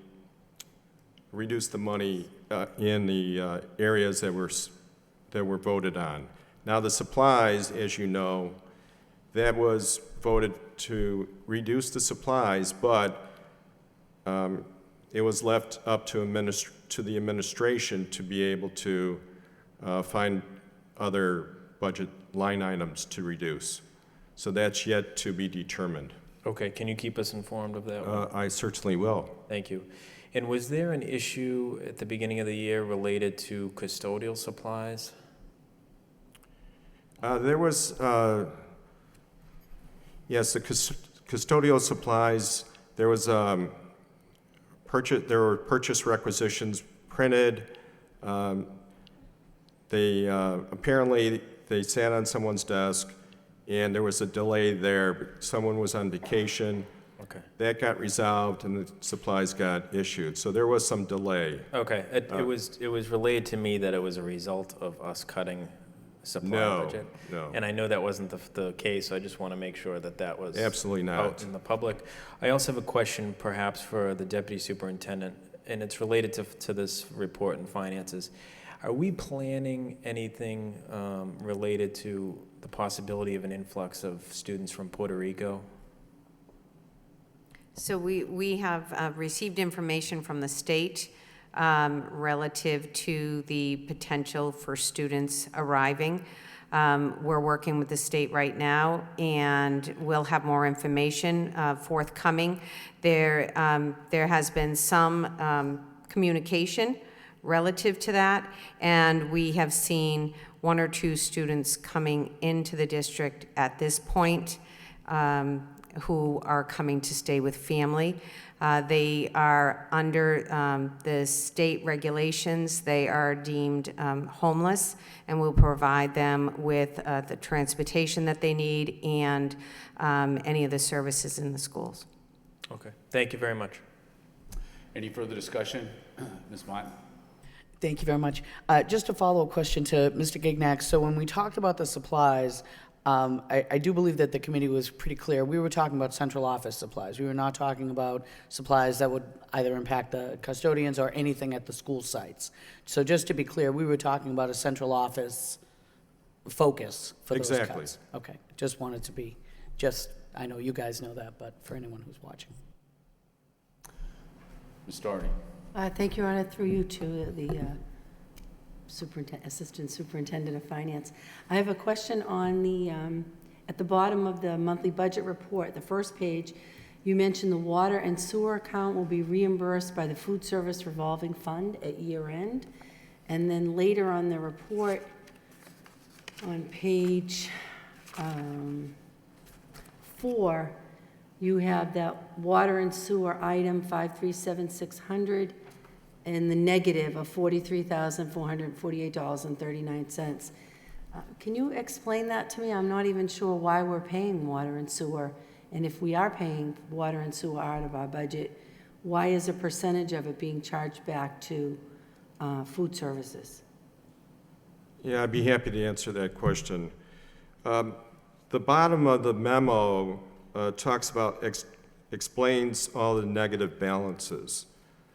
in the areas that were voted on. Now the supplies, as you know, that was voted to reduce the supplies, but it was left up to the administration to be able to find other budget line items to reduce. So that's yet to be determined. Okay, can you keep us informed of that one? I certainly will. Thank you. And was there an issue at the beginning of the year related to custodial supplies? There was, yes, the custodial supplies, there was there were purchase requisitions printed. Apparently they sat on someone's desk and there was a delay there. Someone was on vacation. Okay. That got resolved and the supplies got issued. So there was some delay. Okay, it was relayed to me that it was a result of us cutting supply budget. No. And I know that wasn't the case, so I just want to make sure that was Absolutely not. out in the public. I also have a question perhaps for the deputy superintendent, and it's related to this report and finances. Are we planning anything related to the possibility of an influx of students from Puerto Rico? So we have received information from the state relative to the potential for students arriving. We're working with the state right now, and we'll have more information forthcoming. There has been some communication relative to that, and we have seen one or two students coming into the district at this point who are coming to stay with family. They are under the state regulations. They are deemed homeless, and we'll provide them with the transportation that they need and any of the services in the schools. Okay, thank you very much. Any further discussion? Ms. Martin? Thank you very much. Just a follow-up question to Mr. Gignac. So when we talked about the supplies, I do believe that the committee was pretty clear. We were talking about central office supplies. We were not talking about supplies that would either impact the custodians or anything at the school sites. So just to be clear, we were talking about a central office focus for those Exactly. cuts. Okay, just wanted to be, I know you guys know that, but for anyone who's watching. Ms. Doherty? Thank you, Your Honor, through you to the Assistant Superintendent of Finance. I have a question on the, at the bottom of the monthly budget report, the first page, you mentioned the water and sewer account will be reimbursed by the food service revolving fund at year end. And then later on the report, on page 4, you have that water and sewer item 537,600 and the negative of $43,448.39. Can you explain that to me? I'm not even sure why we're paying water and sewer. And if we are paying water and sewer out of our budget, why is a percentage of it being charged back to food services? Yeah, I'd be happy to answer that question. The bottom of the memo talks about, explains all the negative balances.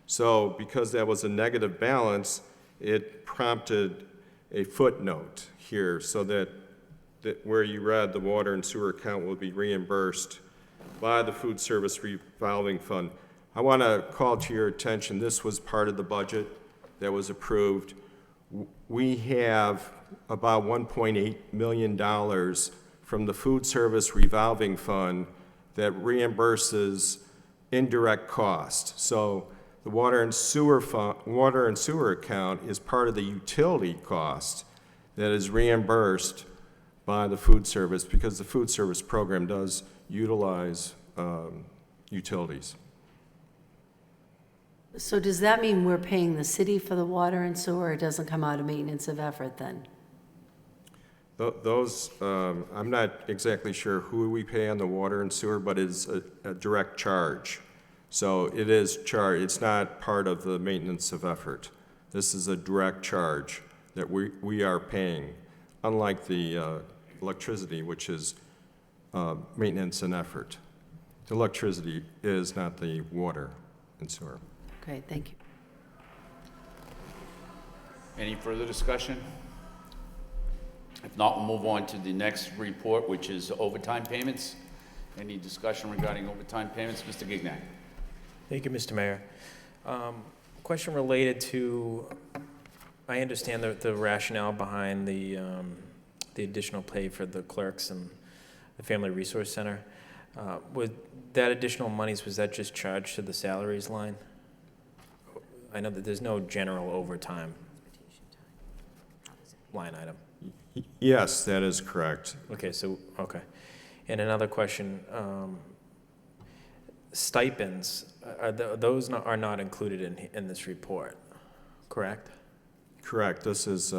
So because that was a negative balance, it prompted a footnote here so that where you read the water and sewer account will be reimbursed by the food service revolving fund. I want to call to your attention, this was part of the budget that was approved. We have about $1.8 million from the food service revolving fund that reimburses indirect cost. So the water and sewer account is part of the utility cost that is reimbursed by the food service because the food service program does utilize utilities. So does that mean we're paying the city for the water and sewer, or it doesn't come out of maintenance of effort then? Those, I'm not exactly sure who we pay on the water and sewer, but it's a direct charge. So it is charged, it's not part of the maintenance of effort. This is a direct charge that we are paying, unlike the electricity, which is maintenance and effort. The electricity is not the water and sewer. Okay, thank you. Any further discussion? If not, we'll move on to the next report, which is overtime payments. Any discussion regarding overtime payments? Mr. Gignac. Thank you, Mr. Mayor. Question related to, I understand the rationale behind the additional pay for the clerks and the Family Resource Center. With that additional monies, was that just charged to the salaries line? I know that there's no general overtime line item. Yes, that is correct. Okay, okay. And another question, stipends, those are not included in this report, correct? Correct. This is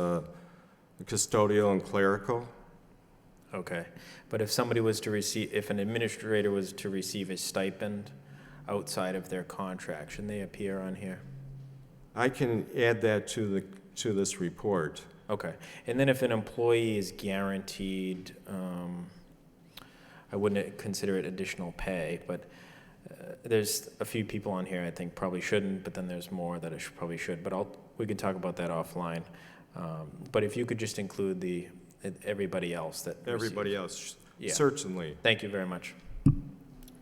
custodial and clerical. Okay, but if somebody was to receive, if an administrator was to receive a stipend outside of their contract, shouldn't they appear on here? I can add that to this report. Okay, and then if an employee is guaranteed, I wouldn't consider it additional pay, but there's a few people on here I think probably shouldn't, but then there's more that probably should, but we could talk about that offline. But if you could just include everybody else that Everybody else, yeah. certainly. Thank you very much.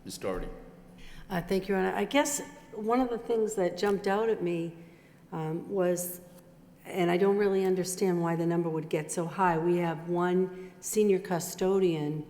Ms. Doherty. Thank you, Your Honor. I guess one of the things that jumped out at me was, and I don't really understand why the number would get so high. We have one senior custodian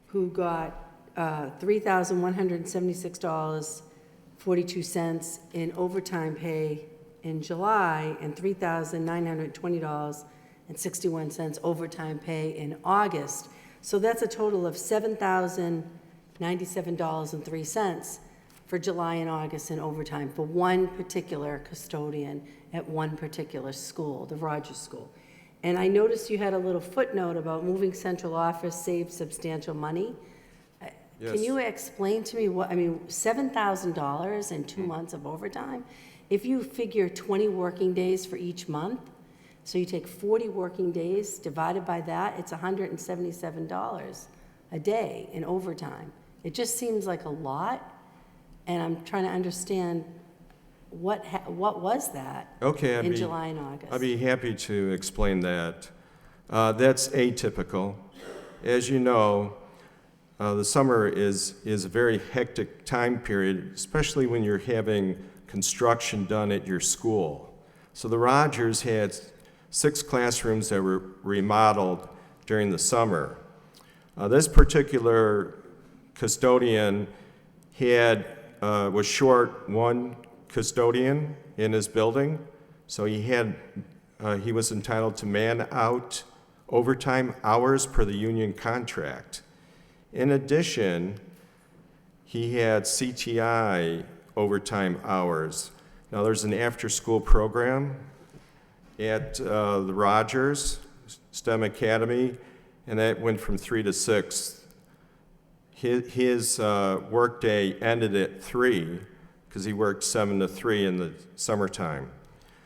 who got $3,176.42 in overtime pay in July and $3,920.61 overtime pay in August. So that's a total of $7,097.03 for July and August in overtime for one particular custodian at one particular school, the Rogers School. And I noticed you had a little footnote about moving central office saved substantial money. Yes. Can you explain to me $7,000 in 2 months of overtime? If you figure 20 working days for each month, so you take 40 working days divided by that, it's $177 a day in overtime. It just seems like a lot, and I'm trying to understand what was that in July and August? I'd be happy to explain that. That's atypical. As you know, the summer is a very hectic time period, especially when you're having construction done at your school. So the Rogers had 6 classrooms that were remodeled during the summer. This particular custodian was short one custodian in his building, so he was entitled to man-out overtime hours per the union contract. In addition, he had CTI overtime hours. Now, there's an after-school program at the Rogers STEM Academy, and that went from 3 to 6. His workday ended at 3 because he worked 7 to 3 in the summertime.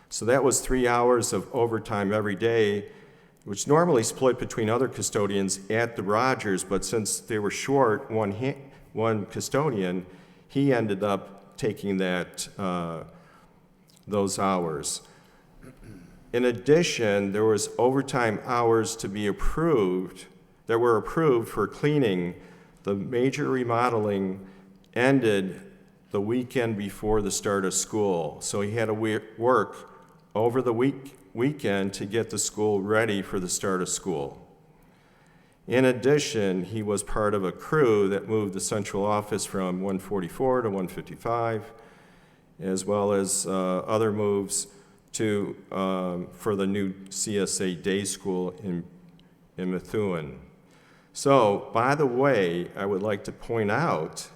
So that was 3 hours of overtime every day, which normally split between other custodians at the Rogers, but since they were short one custodian, he ended up taking those hours. In addition, there was overtime hours to be approved, that were approved for cleaning. The major remodeling ended the weekend before the start of school, so he had to work over the weekend to get the school ready for the start of school. In addition, he was part of a crew that moved the central office from 144 to 155, as well as other moves to for the new CSA day school in Methuen. So, by the way, I would like to point out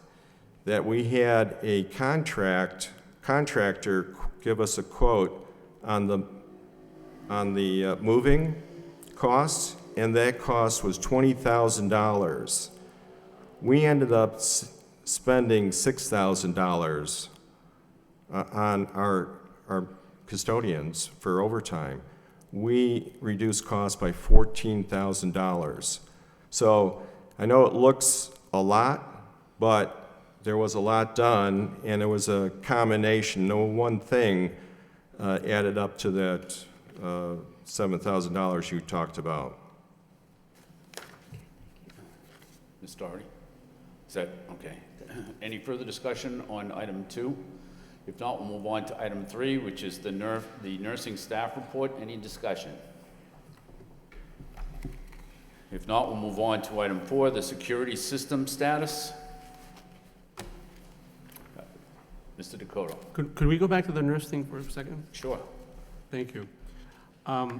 that we had a contractor give us a quote on the moving costs, and that cost was $20,000. We ended up spending $6,000 on our custodians for overtime. We reduced costs by $14,000. So I know it looks a lot, but there was a lot done, and it was a combination. No one thing added up to that $7,000 you talked about. Ms. Doherty? Is that, okay. Any further discussion on item 2? If not, we'll move on to item 3, which is the nursing staff report. Any discussion? If not, we'll move on to item 4, the security system status. Mr. Dakota. Could we go back to the nurse thing for a second? Sure. Thank you. I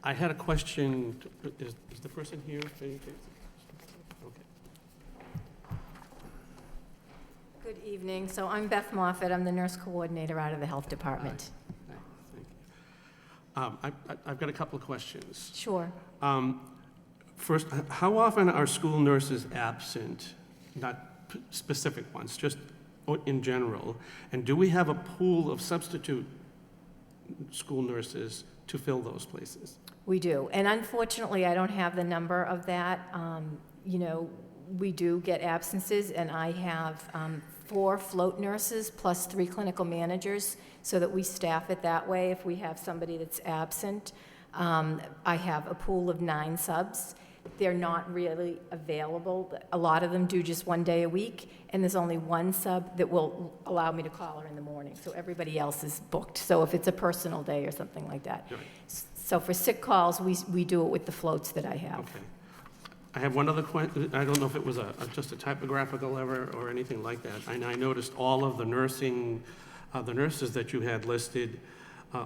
had a question. Is the person here? Okay. Good evening. So I'm Beth Moffett. I'm the nurse coordinator out of the health department. Thank you. I've got a couple of questions. Sure. First, how often are school nurses absent? Not specific ones, just in general. And do we have a pool of substitute school nurses to fill those places? We do. And unfortunately, I don't have the number of that. You know, we do get absences, and I have 4 float nurses plus 3 clinical managers so that we staff it that way if we have somebody that's absent. I have a pool of 9 subs. They're not really available. A lot of them do just 1 day a week, and there's only 1 sub that will allow me to call her in the morning. So everybody else is booked. So if it's a personal day or something like that. Right. So for sick calls, we do it with the floats that I have. Okay. I have one other question. I don't know if it was just a typographical error or anything like that. And I noticed all of the nurses that you had listed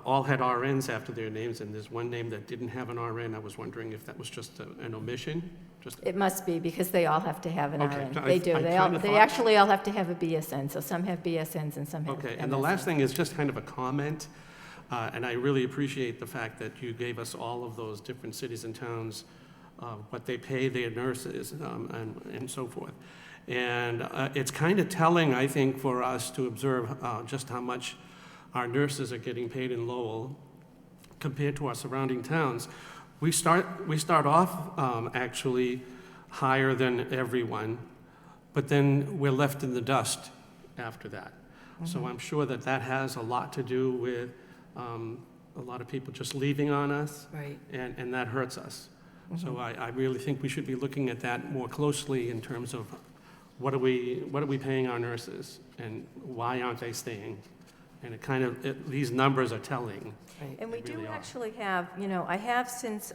all had RNs after their names, and there's one name that didn't have an RN. I was wondering if that was just an omission? It must be, because they all have to have an Okay. RN. They do. They actually all have to have a BSN, so some have BSNs and some have Okay, MSNs. and the last thing is just kind of a comment, and I really appreciate the fact that you gave us all of those different cities and towns, what they pay their nurses, and so forth. And it's kind of telling, I think, for us to observe just how much our nurses are getting paid in Lowell compared to our surrounding towns. We start off actually higher than everyone, but then we're left in the dust after that. So I'm sure that has a lot to do with a lot of people just leaving on us, Right. and that hurts us. So I really think we should be looking at that more closely in terms of what are we paying our nurses, and why aren't they staying? And these numbers are telling. And we They do really are. actually have, I have since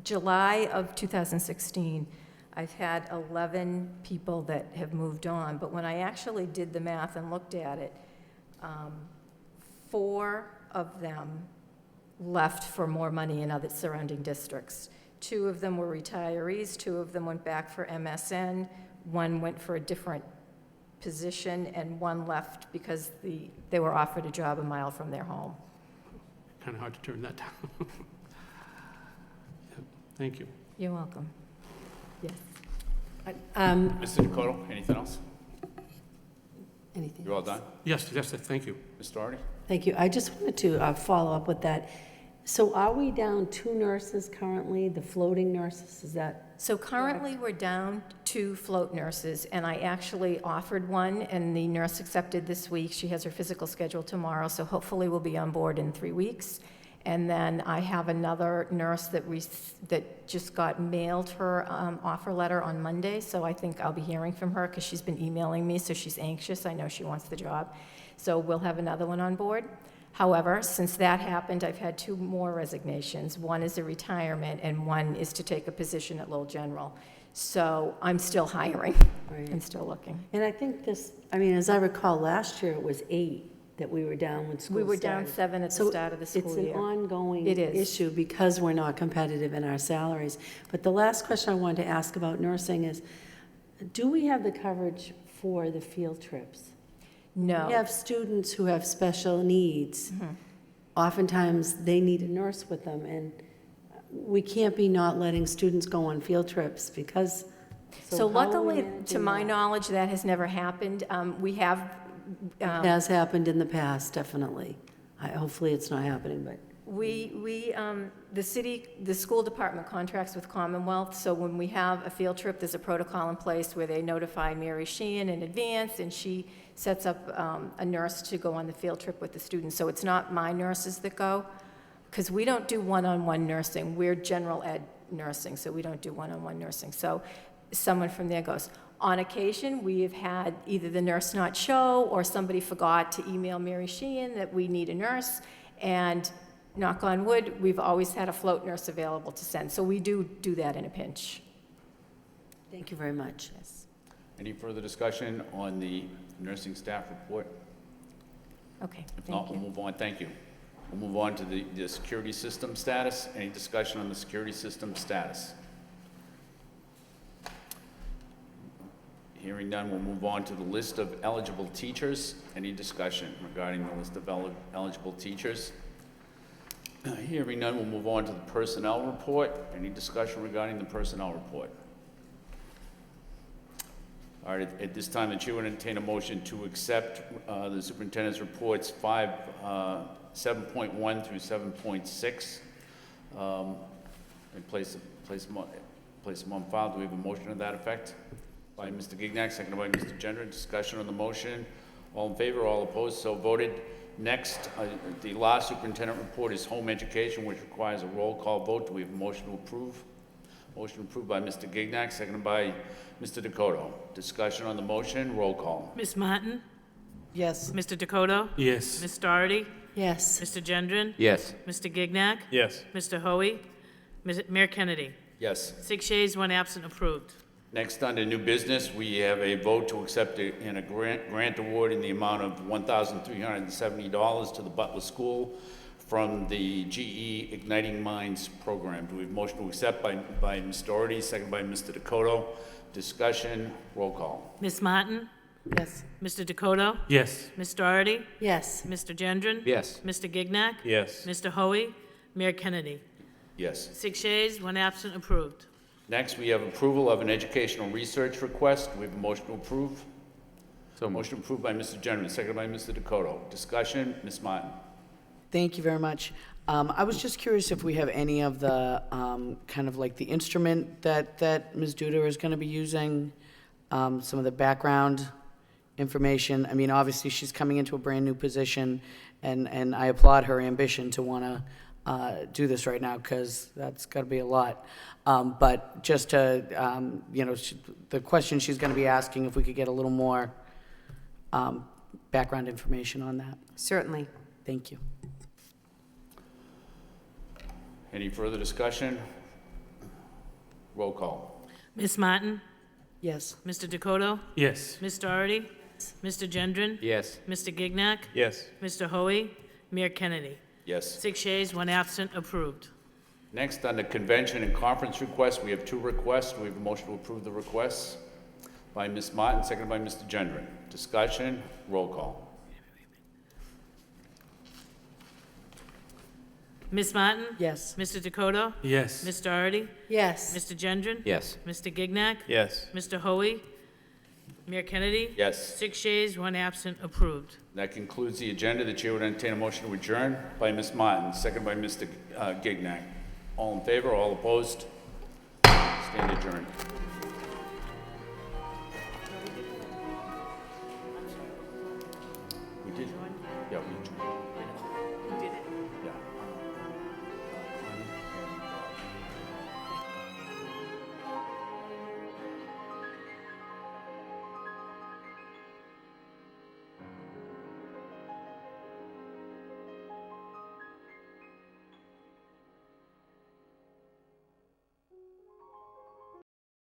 July of 2016, I've had 11 people that have moved on. But when I actually did the math and looked at it, 4 of them left for more money in other surrounding districts. 2 of them were retirees, 2 of them went back for MSN, 1 went for a different position, and 1 left because they were offered a job a mile from their home. Kind of hard to turn that down. Yeah, thank you. You're welcome. Yes. Mr. Dakota, anything else? Anything You all done? Yes, thank you. Ms. Doherty? Thank you. I just wanted to follow up with that. So are we down 2 nurses currently, the floating nurses, is that? So currently, we're down 2 float nurses, and I actually offered one, and the nurse accepted this week. She has her physical schedule tomorrow, so hopefully we'll be on board in 3 weeks. And then I have another nurse that just got mailed her offer letter on Monday, so I think I'll be hearing from her because she's been emailing me, so she's anxious. I know she wants the job. So we'll have another one on board. However, since that happened, I've had 2 more resignations. One is a retirement, and one is to take a position at Lowell General. So I'm still hiring. Right. I'm still looking. And I think this, I mean, as I recall, last year it was 8 that we were down when school We were started. down 7 at the So start of the school it's year. an ongoing It is. issue because we're not competitive in our salaries. But the last question I wanted to ask about nursing is, do we have the coverage for the field trips? No. We have students who have special needs. Oftentimes, they need a nurse with them, and we can't be not letting students go on field trips because. So how are we luckily, to managing my that? knowledge, that has never happened. We have. It has happened in the past, definitely. Hopefully, it's not happening, but. The school department contracts with Commonwealth, so when we have a field trip, there's a protocol in place where they notify Mary Sheehan in advance, and she sets up a nurse to go on the field trip with the students. So it's not my nurses that go, because we don't do one-on-one nursing. We're general ed nursing, so we don't do one-on-one nursing. So someone from there goes. On occasion, we have had either the nurse not show, or somebody forgot to email Mary Sheehan that we need a nurse, and knock on wood, we've always had a float nurse available to send. So we do that in a pinch. Thank you very much. Yes. Any further discussion on the nursing staff report? Okay, If thank not, we'll you. move on. Thank you. We'll move on to the security system status. Any discussion on the security system status? Hearing none, we'll move on to the list of eligible teachers. Any discussion regarding the list of eligible teachers? Hearing none, we'll move on to the personnel report. Any discussion regarding the personnel report? All right, at this time, the chair would entertain a motion to accept the superintendent's reports 7.1 through 7.6 and place them on file. Do we have a motion to that effect? By Mr. Gignac, seconded by Mr. Gendron. Discussion on the motion. All in favor, all opposed, so voted. Next, the last superintendent report is home education, which requires a roll call vote. Do we have a motion to approve? Motion approved by Mr. Gignac, seconded by Mr. Dakota. Discussion on the motion, roll call. Ms. Martin? Yes. Mr. Dakota? Yes. Ms. Doherty? Yes. Mr. Gendron? Yes. Mr. Gignac? Yes. Mr. Hoey? Mayor Kennedy? Yes. 6 yeas, 1 absent, approved. Next, under new business, we have a vote to accept a grant award in the amount of $1,370 to the Butler School from the GE Igniting Minds program. Do we have a motion to accept by Ms. Doherty, second by Mr. Dakota? Discussion, roll call. Ms. Martin? Yes. Mr. Dakota? Yes. Ms. Doherty? Yes. Mr. Gendron? Yes. Mr. Gignac? Yes. Mr. Hoey? Mayor Kennedy? Yes. 6 yeas, 1 absent, approved. Next, we have approval of an educational research request. Do we have a motion to approve? So moved. Motion approved by Mr. Gendron, seconded by Mr. Dakota. Discussion, Ms. Martin. Thank you very much. I was just curious if we have any of the, kind of like the instrument that Ms. Duda is going to be using, some of the background information. I mean, obviously, she's coming into a brand-new position, and I applaud her ambition to want to do this right now, because that's got to be a lot. But just to, the question she's going to be asking, if we could get a little more background information on that. Certainly. Thank you. Any further discussion? Roll call. Ms. Martin? Yes. Mr. Dakota? Yes. Ms. Doherty? Mr. Gendron? Yes. Mr. Gignac? Yes. Mr. Hoey? Mayor Kennedy? Yes. 6 yeas, 1 absent, approved. Next, on the convention and conference requests, we have 2 requests. We have a motion to approve the requests by Ms. Martin, seconded by Mr. Gendron. Discussion, roll call. Ms. Martin? Yes. Mr. Dakota? Yes. Ms. Doherty? Yes. Mr. Gendron? Yes. Mr. Gignac? Yes. Mr. Hoey? Mayor Kennedy? Yes. 6 yeas, 1 absent, approved. That concludes the agenda. The chair would entertain a motion to adjourn by Ms. Martin, second by Mr. Gignac. All in favor, all opposed? Stand adjourned.